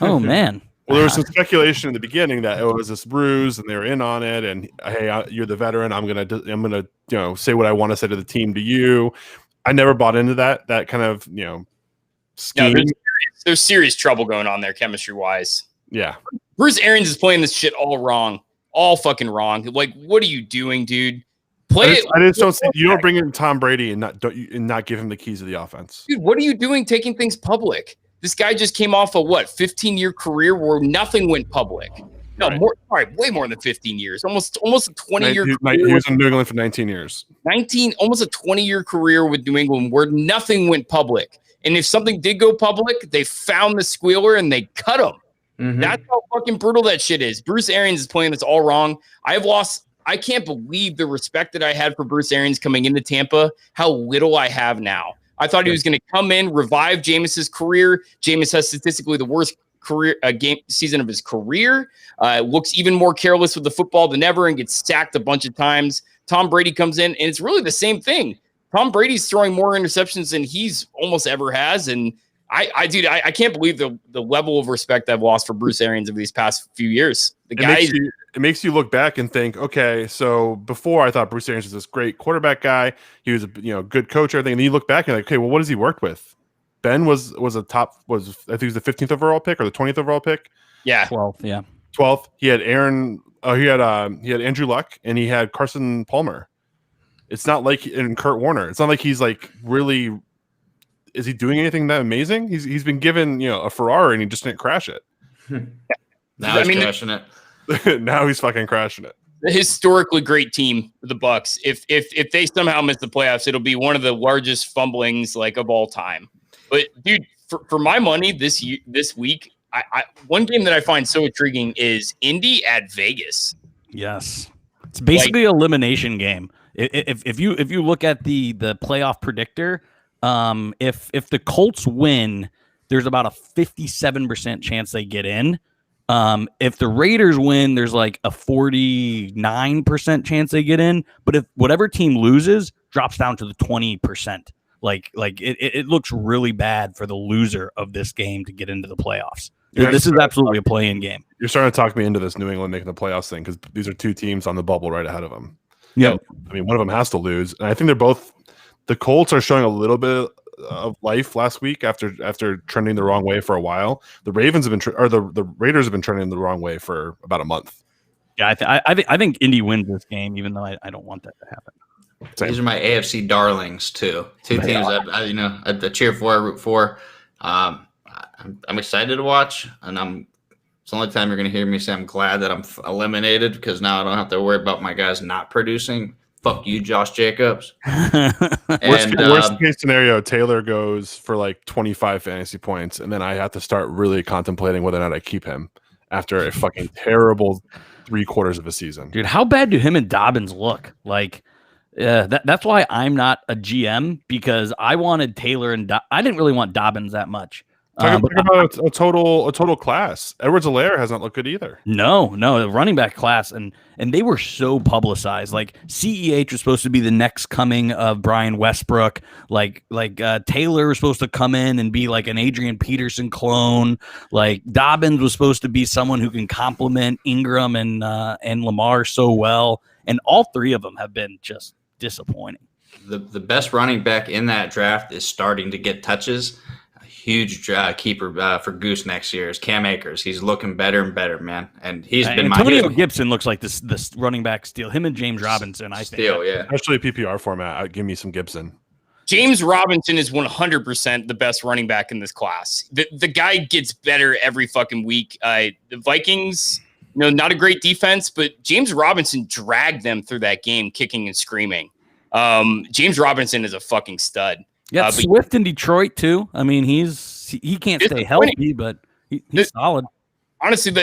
Oh man.
Well, there was some speculation in the beginning that it was this ruse, and they were in on it. And hey, you're the veteran. I'm gonna say what I want to say to the team to you. I never bought into that kind of scheme.
No, there's serious trouble going on there, chemistry wise.
Yeah,
Bruce Arians is playing this shit all wrong, all fucking wrong. Like, what are you doing, dude? I
just don't see. You don't bring in Tom Brady and not give him the keys of the offense,
dude. What are you doing, taking things public? This guy just came off a 15-year career where nothing went public. No, right. Way more than 15 years. Almost a 20-year career.
He was in New England for 19 years.
Almost a 20-year career with New England where nothing went public. And if something did go public, they found the squealer and they cut him. Mm-hmm. That's how fucking brutal that shit is. Bruce Arians is playing this all wrong. I can't believe the respect that I had for Bruce Arians coming into Tampa, how little I have now. I thought he was going to come in, revive Jameis's career. Jameis has statistically the worst game season of his career. Looks even more careless with the football than ever and gets sacked a bunch of times. Tom Brady comes in, and it's really the same thing. Tom Brady's throwing more interceptions than he's almost ever has, and I can't believe the level of respect I've lost for Bruce Arians over these past few years.
It makes you look back and think, okay, so before I thought Bruce Arians was this great quarterback guy. He was a good coach, everything. And then you look back and like, okay, well, what has he worked with? Ben was I think he was the 15th overall pick or the 20th overall pick.
Yeah,
12th, yeah.
12th. He had he had Andrew Luck and he had Carson Palmer. It's not like in Kurt Warner. It's not like he's like really. Is he doing anything that amazing? He's been given a Ferrari and he just didn't crash it.
Now he's crashing it.
Now he's fucking crashing it.
The historically great team, the Bucks. If they somehow miss the playoffs, it'll be one of the largest fumblings like of all time. But dude, for my money this week, I one game that I find so intriguing is Indy at Vegas.
Yes, it's basically an elimination game. If you look at the playoff predictor, if the Colts win, there's about a 57% chance they get in. If the Raiders win, there's like a 49% chance they get in. But if whatever team loses, drops down to the 20%. Like it looks really bad for the loser of this game to get into the playoffs. This is absolutely a play-in game.
You're starting to talk me into this New England making the playoffs thing because these are two teams on the bubble right ahead of them.
Yeah,
I mean, one of them has to lose, and I think they're both. The Colts are showing a little bit of life last week after trending the wrong way for a while. The Ravens have been the Raiders have been trending the wrong way for about a month.
Yeah, I think Indy wins this game, even though I don't want that to happen.
Same.
These are my AFC darlings too. Two teams that I cheer for, I root for. I'm excited to watch, and it's the only time you're going to hear me say I'm glad that I'm eliminated because now I don't have to worry about my guys not producing. Fuck you, Josh Jacobs.
Worst case scenario, Taylor goes for like 25 fantasy points, and then I have to start really contemplating whether or not I keep him after a fucking terrible 3/4 of a season.
Dude, how bad do him and Dobbins look? Like, that's why I'm not a GM because I wanted Taylor and I didn't really want Dobbins that much.
Talk about a total class. Edwards-Helaire has not looked good either.
No, the running back class, and they were so publicized. Like CEH was supposed to be the next coming of Brian Westbrook. Like Taylor was supposed to come in and be like an Adrian Peterson clone. Like Dobbins was supposed to be someone who can complement Ingram and Lamar so well. And all three of them have been just disappointing.
The best running back in that draft is starting to get touches. Huge keeper for Goose next year is Cam Akers. He's looking better and better, man. And he's been
Antonio Gibson looks like this running back steal. Him and James Robinson, I think.
Yeah.
Especially PPR format. Give me some Gibson.
James Robinson is 100% the best running back in this class. The guy gets better every fucking week. The Vikings, not a great defense, but James Robinson dragged them through that game, kicking and screaming. James Robinson is a fucking stud.
Yeah, Swift in Detroit too. I mean, he can't stay healthy, but he's solid.
Honestly,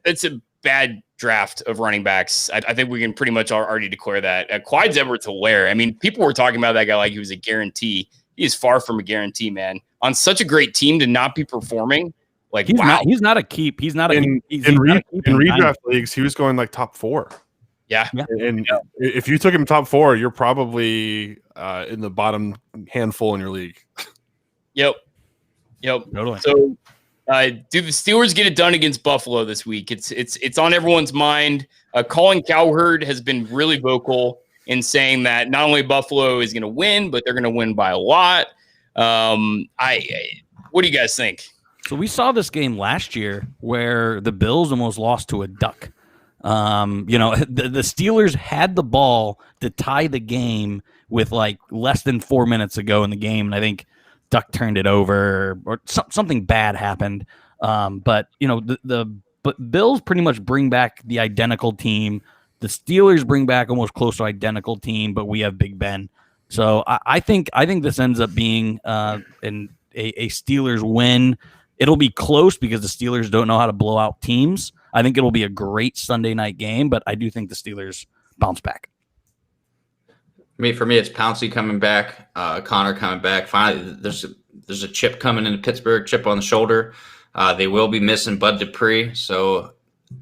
that's a bad draft of running backs. I think we can pretty much already declare that. Clyde Edwards-Helaire. I mean, people were talking about that guy like he was a guarantee. He is far from a guarantee, man. On such a great team to not be performing, like
he's not a keep. He's not
in redraft leagues. He was going like top 4.
Yeah.
And if you took him top 4, you're probably in the bottom handful in your league.
Yep.
Totally.
So, do the Steelers get it done against Buffalo this week? It's on everyone's mind. Colin Cowherd has been really vocal in saying that not only Buffalo is going to win, but they're going to win by a lot. What do you guys think?
So we saw this game last year where the Bills almost lost to a duck. The Steelers had the ball to tie the game with like less than 4 minutes to go in the game, and I think Duck turned it over or something bad happened. But the Bills pretty much bring back the identical team. The Steelers bring back almost close to identical team, but we have Big Ben. So I think this ends up being a Steelers win. It'll be close because the Steelers don't know how to blow out teams. I think it'll be a great Sunday night game, but I do think the Steelers bounce back.
For me, it's Pouncey coming back, Connor coming back. Finally, there's a chip coming into Pittsburgh, chip on the shoulder. They will be missing Bud Dupree, so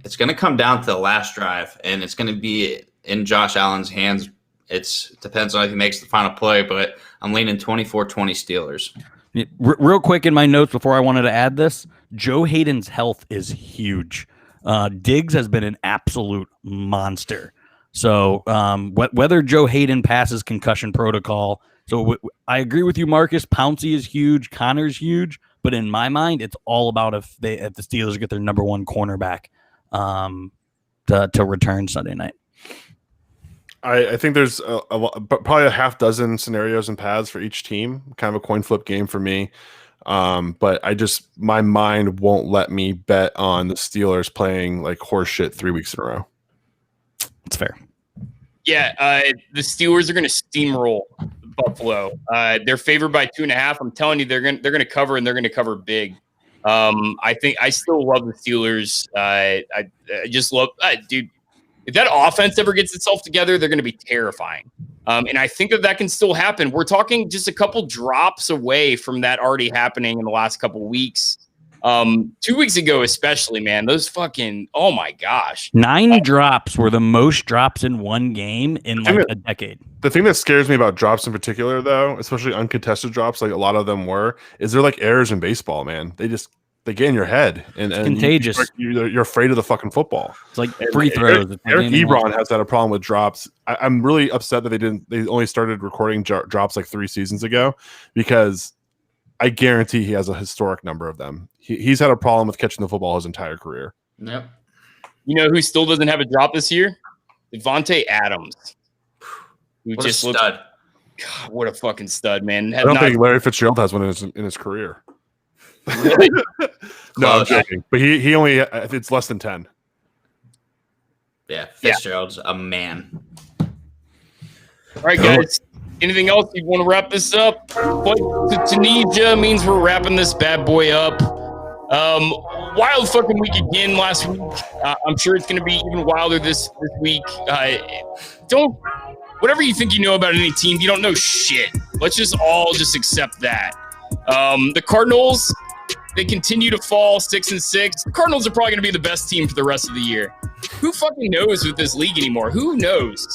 it's going to come down to the last drive, and it's going to be in Josh Allen's hands. It depends on if he makes the final play, but I'm leaning 24-20 Steelers.
Real quick in my notes before I wanted to add this, Joe Hayden's health is huge. Diggs has been an absolute monster. So whether Joe Hayden passes concussion protocol So I agree with you, Marcus. Pouncey is huge. Connor's huge. But in my mind, it's all about if the Steelers get their number one cornerback to return Sunday night.
I think there's probably a half dozen scenarios and paths for each team. Kind of a coin flip game for me. But my mind won't let me bet on the Steelers playing like horse shit 3 weeks in a row.
It's fair.
Yeah, the Steelers are going to steamroll Buffalo. They're favored by 2.5. I'm telling you, they're going to cover, and they're going to cover big. I think I still love the Steelers. I just love, dude. If that offense ever gets itself together, they're going to be terrifying. And I think that can still happen. We're talking just a couple drops away from that already happening in the last couple of weeks. 2 weeks ago, especially, man, those fucking, oh my gosh.
9 drops were the most drops in one game in like a decade.
The thing that scares me about drops in particular, though, especially uncontested drops, like a lot of them were, is they're like errors in baseball, man. They get in your head, and
contagious.
You're afraid of the fucking football.
It's like free throws.
Eric Ebron has had a problem with drops. I'm really upset that they only started recording drops like 3 seasons ago, because I guarantee he has a historic number of them. He's had a problem with catching the football his entire career.
Yep.
You know who still doesn't have a drop this year? Devontae Adams.
What a stud.
God, what a fucking stud, man.
I don't think Larry Fitzgerald has one in his career.
Really?
No, I'm joking. But he only, it's less than 10.
Yeah, Fitzgerald's a man.
All right, guys. Anything else you want to wrap this up? But to Tunisia means we're wrapping this bad boy up. Wild fucking week again last week. I'm sure it's going to be even wilder this week. Whatever you think you know about any team, you don't know shit. Let's just all accept that. The Cardinals, they continue to fall 6-6. The Cardinals are probably going to be the best team for the rest of the year. Who fucking knows with this league anymore? Who knows?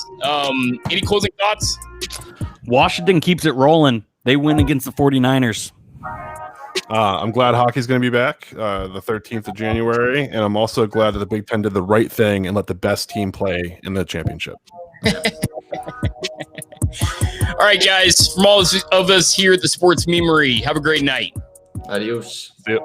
Any closing thoughts?
Washington keeps it rolling. They win against the 49ers.
I'm glad hockey's going to be back the 13th of January, and I'm also glad that the Big Ten did the right thing and let the best team play in the championship.
All right, guys. From all of us here at the Sports Memery, have a great night.
Adios.
See ya.